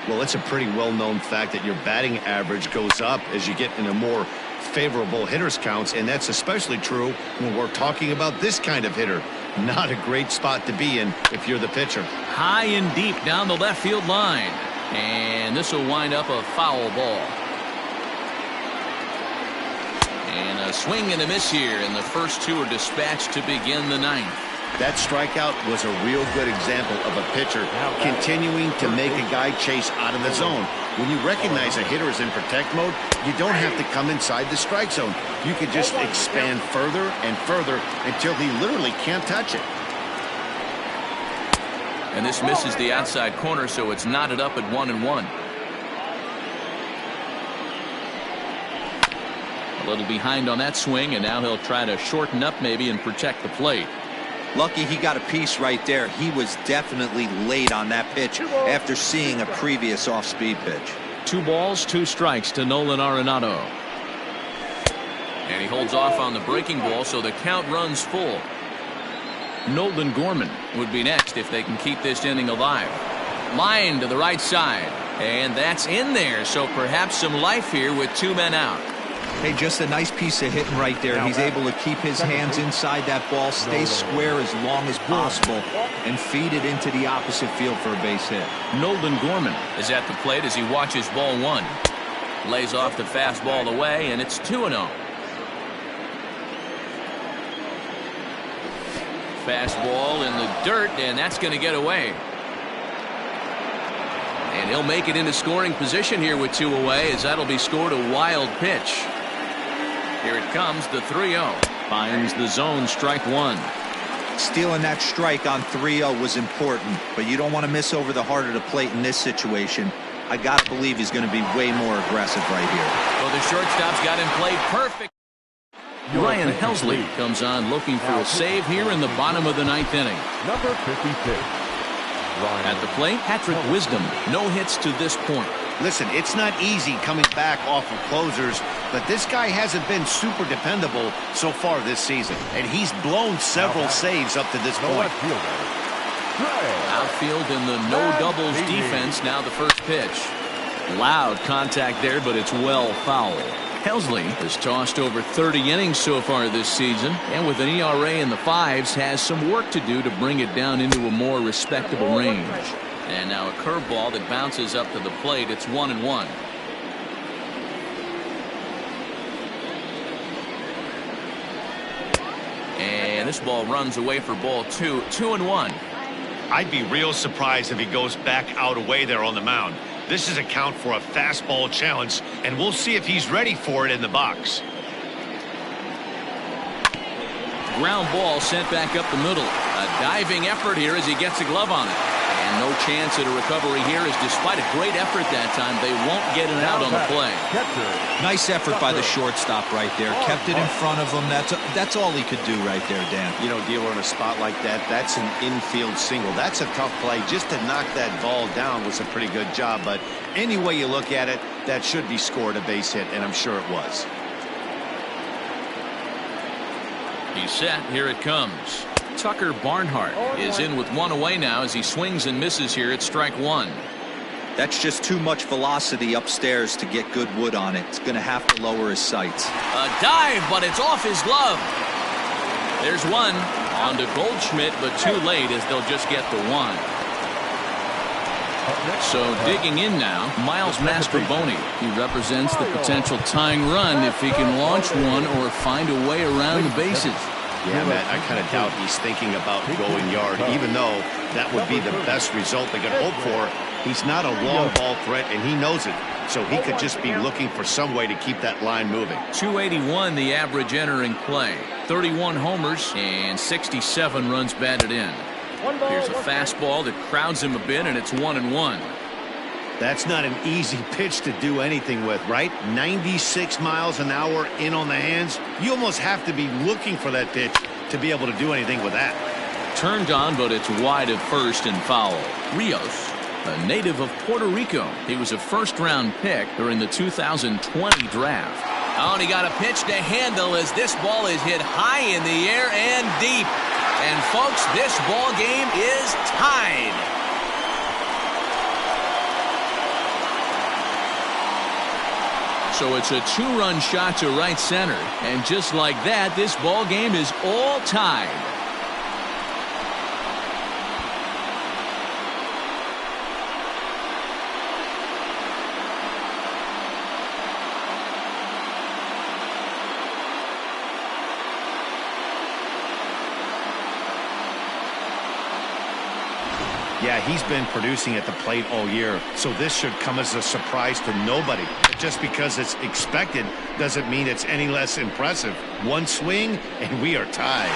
Well, it's a pretty well-known fact that your batting average goes up as you get into more favorable hitters counts, and that's especially true when we're talking about this kind of hitter. Not a great spot to be in if you're the pitcher. High and deep down the left field line. And this will wind up a foul ball. And a swing and a miss here, and the first two are dispatched to begin the ninth. That strikeout was a real good example of a pitcher continuing to make a guy chase out of the zone. When you recognize a hitter is in protect mode, you don't have to come inside the strike zone. You can just expand further and further until he literally can't touch it. And this misses the outside corner, so it's knotted up at 1-1. A little behind on that swing, and now he'll try to shorten up maybe and protect the plate. Lucky he got a piece right there. He was definitely late on that pitch after seeing a previous off-speed pitch. 2 balls, 2 strikes to Nolan Arenado. And he holds off on the breaking ball, so the count runs full. Nolan Gorman would be next if they can keep this inning alive. Line to the right side, and that's in there, so perhaps some life here with 2 men out. Hey, just a nice piece of hitting right there. He's able to keep his hands inside that ball, stay square as long as possible, and feed it into the opposite field for a base hit. Nolan Gorman is at the plate as he watches ball 1. Lays off the fastball away, and it's 2-0. Fastball in the dirt, and that's going to get away. And he'll make it into scoring position here with 2 away, as that'll be scored a wild pitch. Here it comes, the 3-0. Finds the zone, strike 1. Stealing that strike on 3-0 was important, but you don't want to miss over the heart of the plate in this situation. I got to believe he's going to be way more aggressive right here. Well, the shortstop's got him played perfect. Ryan Helsley comes on looking for a save here in the bottom of the 9th inning. Number 56. At the plate, Patrick Wisdom. No hits to this point. Listen, it's not easy coming back off of closers, but this guy hasn't been super dependable so far this season, and he's blown several saves up to this point. Outfield in the no doubles defense. Now the first pitch. Loud contact there, but it's well foul. Helsley has tossed over 30 innings so far this season, and with an ERA in the 5s, has some work to do to bring it down into a more respectable range. And now a curveball that bounces up to the plate. It's 1-1. And this ball runs away for ball 2. 2-1. I'd be real surprised if he goes back out away there on the mound. This is a count for a fastball challenge, and we'll see if he's ready for it in the box. Ground ball sent back up the middle. A diving effort here as he gets a glove on it. And no chance at a recovery here, as despite a great effort that time, they won't get it out on the play. Nice effort by the shortstop right there. Kept it in front of him. That's all he could do right there, Dan. You know, dealer in a spot like that, that's an infield single. That's a tough play. Just to knock that ball down was a pretty good job. But any way you look at it, that should be scored a base hit, and I'm sure it was. He's set. Here it comes. Tucker Barnhart is in with 1 away now as he swings and misses here at strike 1. That's just too much velocity upstairs to get good wood on it. It's going to have to lower his sights. A dive, but it's off his glove. There's 1 on to Goldschmidt, but too late as they'll just get the 1. So digging in now, Miles Mastrobuoni. He represents the potential tying run if he can launch one or find a way around the bases. Yeah, Matt, I kind of doubt he's thinking about going yard, even though that would be the best result they could hope for. He's not a long ball threat, and he knows it. So he could just be looking for some way to keep that line moving. 281 the average entering play. 31 homers and 67 runs batted in. Here's a fastball that crowds him a bit, and it's 1-1. That's not an easy pitch to do anything with, right? 96 miles an hour in on the hands. You almost have to be looking for that pitch to be able to do anything with that. Turned on, but it's wide of first and foul. Rios, a native of Puerto Rico. He was a first-round pick during the 2020 draft. Oh, and he got a pitch to handle as this ball is hit high in the air and deep. And, folks, this ball game is tied. So it's a two-run shot to right center. And just like that, this ball game is all tied. Yeah, he's been producing at the plate all year, so this should come as a surprise to nobody. Just because it's expected doesn't mean it's any less impressive. One swing, and we are tied.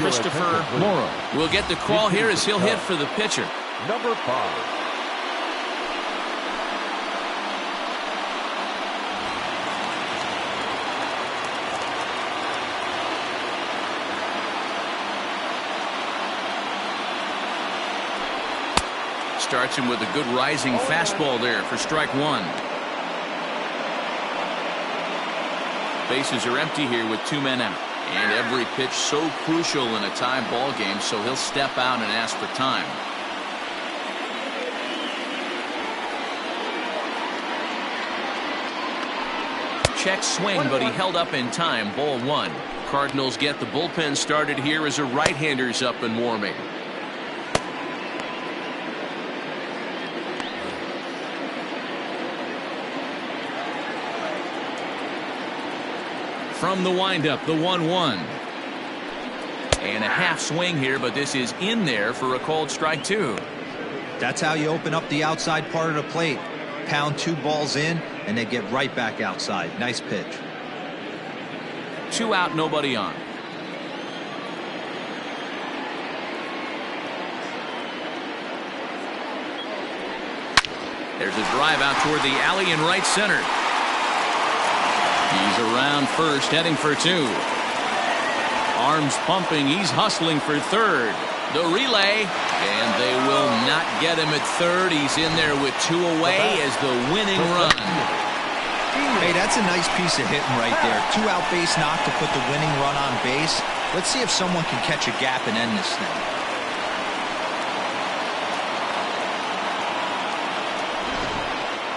Christopher Morrow will get the call here as he'll hit for the pitcher. Number 5. Starts him with a good rising fastball there for strike one. Bases are empty here with 2 men out. And every pitch so crucial in a tie ball game, so he'll step out and ask for time. Check swing, but he held up in time. Ball one. Cardinals get the bullpen started here as a right-hander's up and warming. From the windup, the 1-1. And a half swing here, but this is in there for a called strike two. That's how you open up the outside part of the plate. Pound 2 balls in, and they get right back outside. Nice pitch. 2 out, nobody on. There's a drive out toward the alley in right center. He's around first, heading for 2. Arms pumping, he's hustling for third. The relay, and they will not get him at third. He's in there with 2 away as the winning run. Hey, that's a nice piece of hitting right there. 2 out base knock to put the winning run on base. Let's see if someone can catch a gap and end this thing.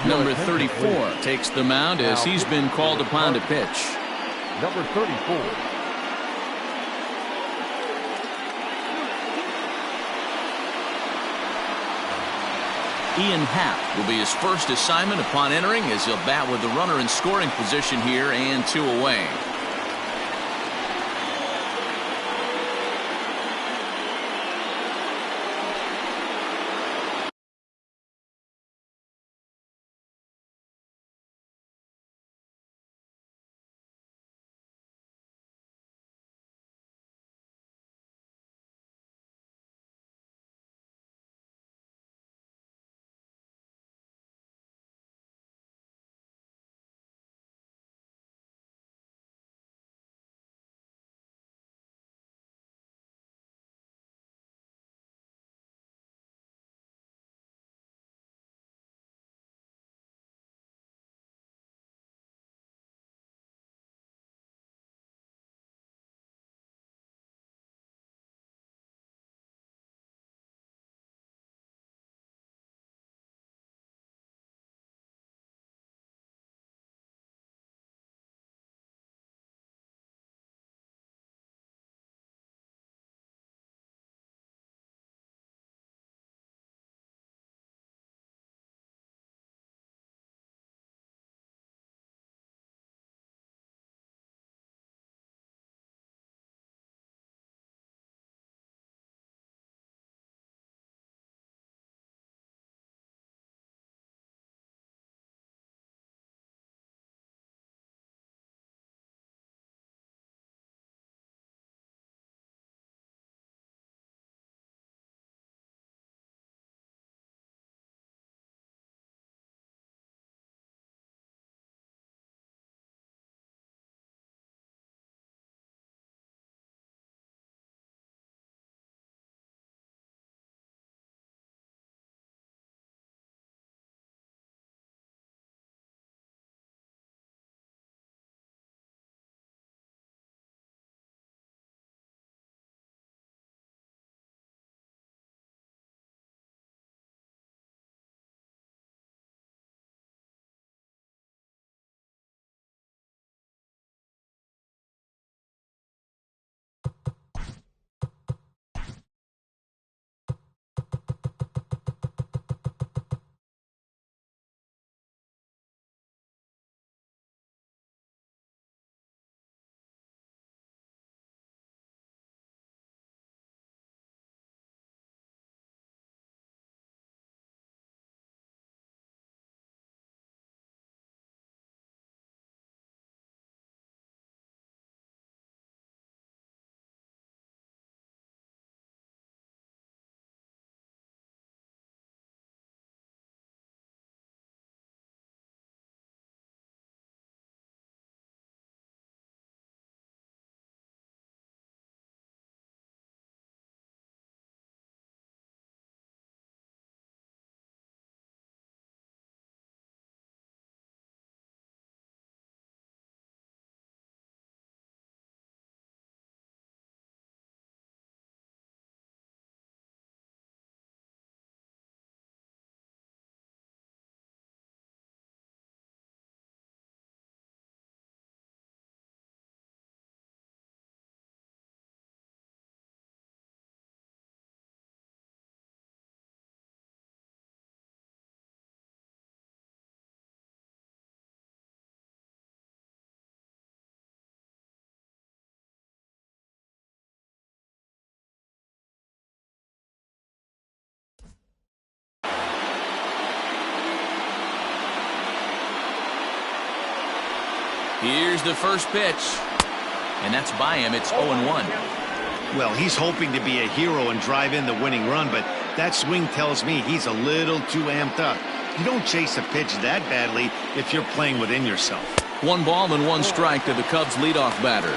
Number 34 takes the mound as he's been called upon to pitch. Number 34. Ian Happ will be his first assignment upon entering as he'll bat with the runner in scoring position here and 2 away. Here's the first pitch. And that's by him. It's 0-1. Well, he's hoping to be a hero and drive in the winning run, but that swing tells me he's a little too amped up. You don't chase a pitch that badly if you're playing within yourself. 1 ball and 1 strike to the Cubs leadoff batter.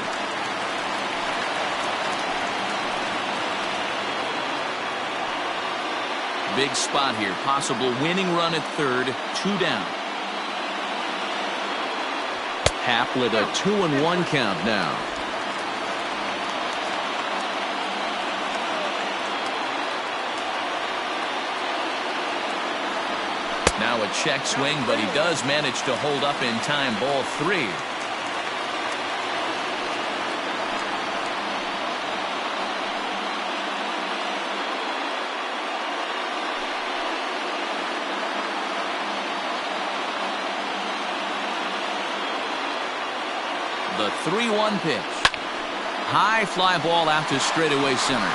Big spot here. Possible winning run at third. 2 down. Happ with a 2-1 count now. Now a check swing, but he does manage to hold up in time. Ball 3. The 3-1 pitch. High fly ball out to straightaway center.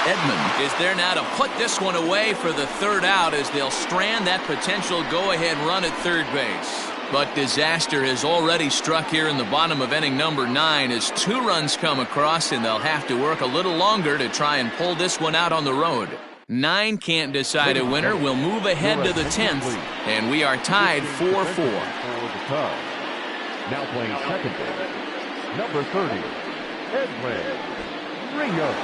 Edman is there now to put this one away for the 3rd out as they'll strand that potential go-ahead run at third base. But disaster has already struck here in the bottom of inning number 9 as 2 runs come across, and they'll have to work a little longer to try and pull this one out on the road. 9 can't decide a winner. We'll move ahead to the 10th, and we are tied 4-4. Now playing second base, number 30, Edwin Ringo.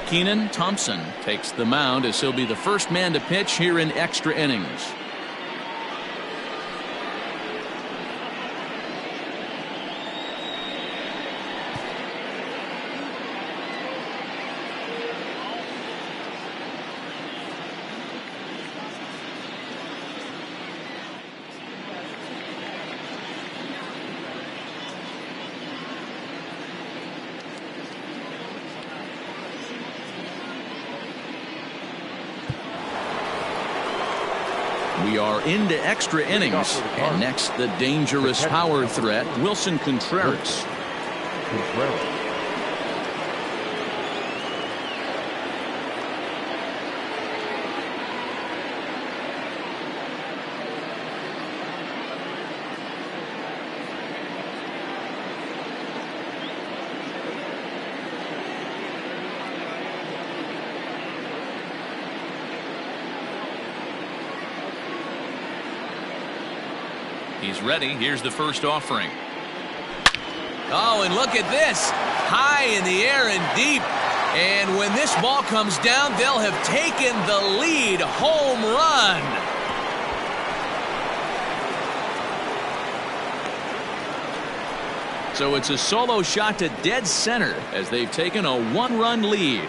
Keenan Thompson takes the mound as he'll be the first man to pitch here in extra innings. We are into extra innings, and next the dangerous power threat, Wilson Contreras. He's ready. Here's the first offering. Oh, and look at this. High in the air and deep. And when this ball comes down, they'll have taken the lead. Home run. So it's a solo shot to dead center as they've taken a 1-run lead.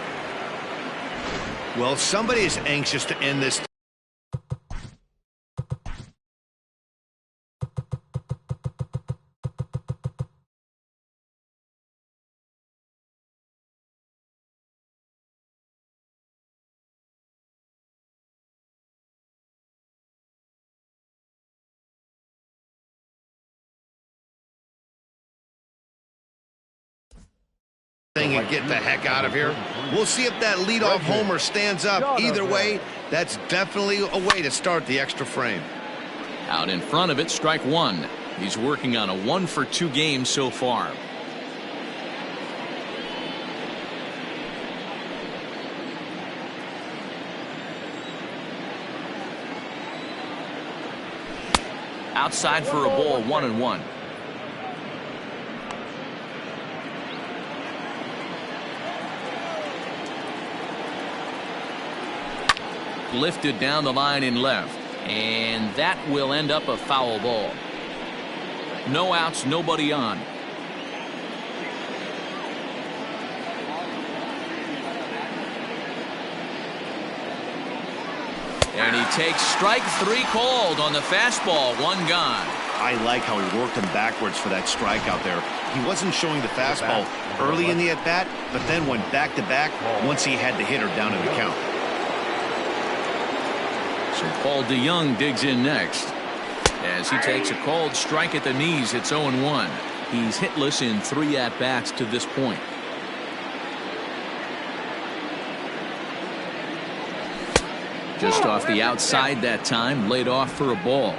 Well, somebody is anxious to end this. And get the heck out of here. We'll see if that leadoff homer stands up. Either way, that's definitely a way to start the extra frame. Out in front of it, strike 1. He's working on a 1-for-2 game so far. Outside for a ball, 1-1. lifted down the line in left. And that will end up a foul ball. No outs, nobody on. And he takes strike 3 called on the fastball. 1 gone. I like how he worked him backwards for that strike out there. He wasn't showing the fastball early in the at-bat, but then went back-to-back once he had the hitter down in the count. So Paul DeYoung digs in next. As he takes a called strike at the knees, it's 0-1. He's hitless in 3 at-bats to this point. Just off the outside that time, laid off for a ball.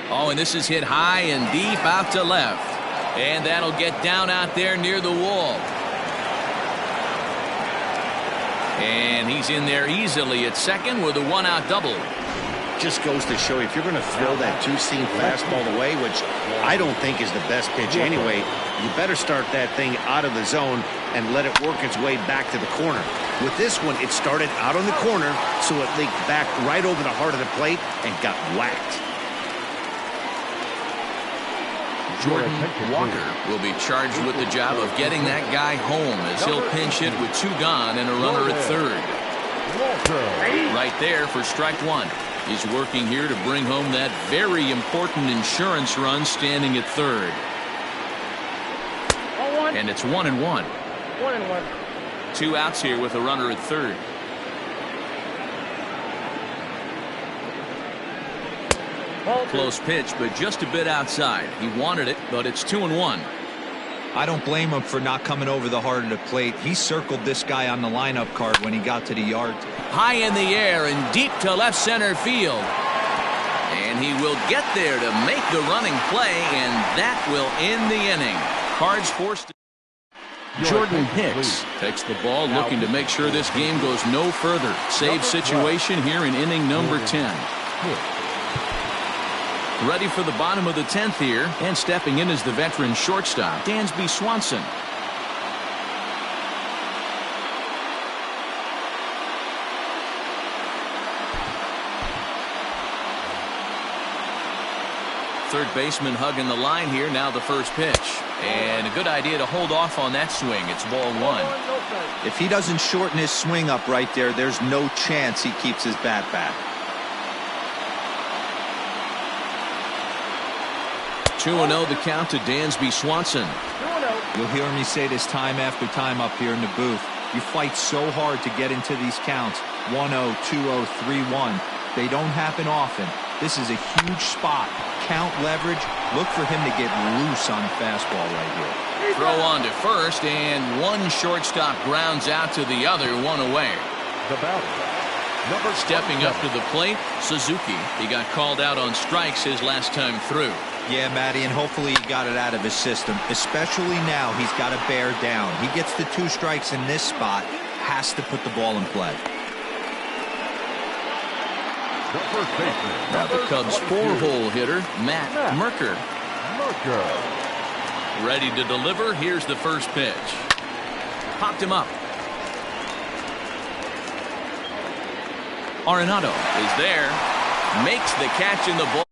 Oh, and this is hit high and deep out to left. And that'll get down out there near the wall. And he's in there easily at second with a 1-out double. Just goes to show you, if you're going to throw that two-seam fastball away, which I don't think is the best pitch anyway, you better start that thing out of the zone and let it work its way back to the corner. With this one, it started out on the corner, so it leaked back right over the heart of the plate and got whacked. Jordan Walker will be charged with the job of getting that guy home as he'll pinch hit with 2 gone and a runner at third. Right there for strike 1. He's working here to bring home that very important insurance run standing at third. And it's 1-1. 1-1. 2 outs here with a runner at third. Close pitch, but just a bit outside. He wanted it, but it's 2-1. I don't blame him for not coming over the heart of the plate. He circled this guy on the lineup card when he got to the yard. High in the air and deep to left center field. And he will get there to make the running play, and that will end the inning. Cards forced. Jordan Hicks takes the ball, looking to make sure this game goes no further. Save situation here in inning number 10. Ready for the bottom of the 10th here, and stepping in is the veteran shortstop, Dansby Swanson. Third baseman hugging the line here. Now the first pitch. And a good idea to hold off on that swing. It's ball 1. If he doesn't shorten his swing up right there, there's no chance he keeps his bat back. 2-0 the count to Dansby Swanson. You'll hear me say this time after time up here in the booth. You fight so hard to get into these counts. 1-0, 2-0, 3-1. They don't happen often. This is a huge spot. Count leverage. Look for him to get loose on a fastball right here. Throw on to first, and one shortstop grounds out to the other, 1 away. The batter, Stepping up to the plate, Suzuki. He got called out on strikes his last time through. Yeah, Matty, and hopefully he got it out of his system. Especially now, he's got to bear down. He gets the 2 strikes in this spot, has to put the ball in play. Now the Cubs 4-hole hitter, Matt Merker. Ready to deliver. Here's the first pitch. Popped him up. Arenado is there. Makes the catch in the ball.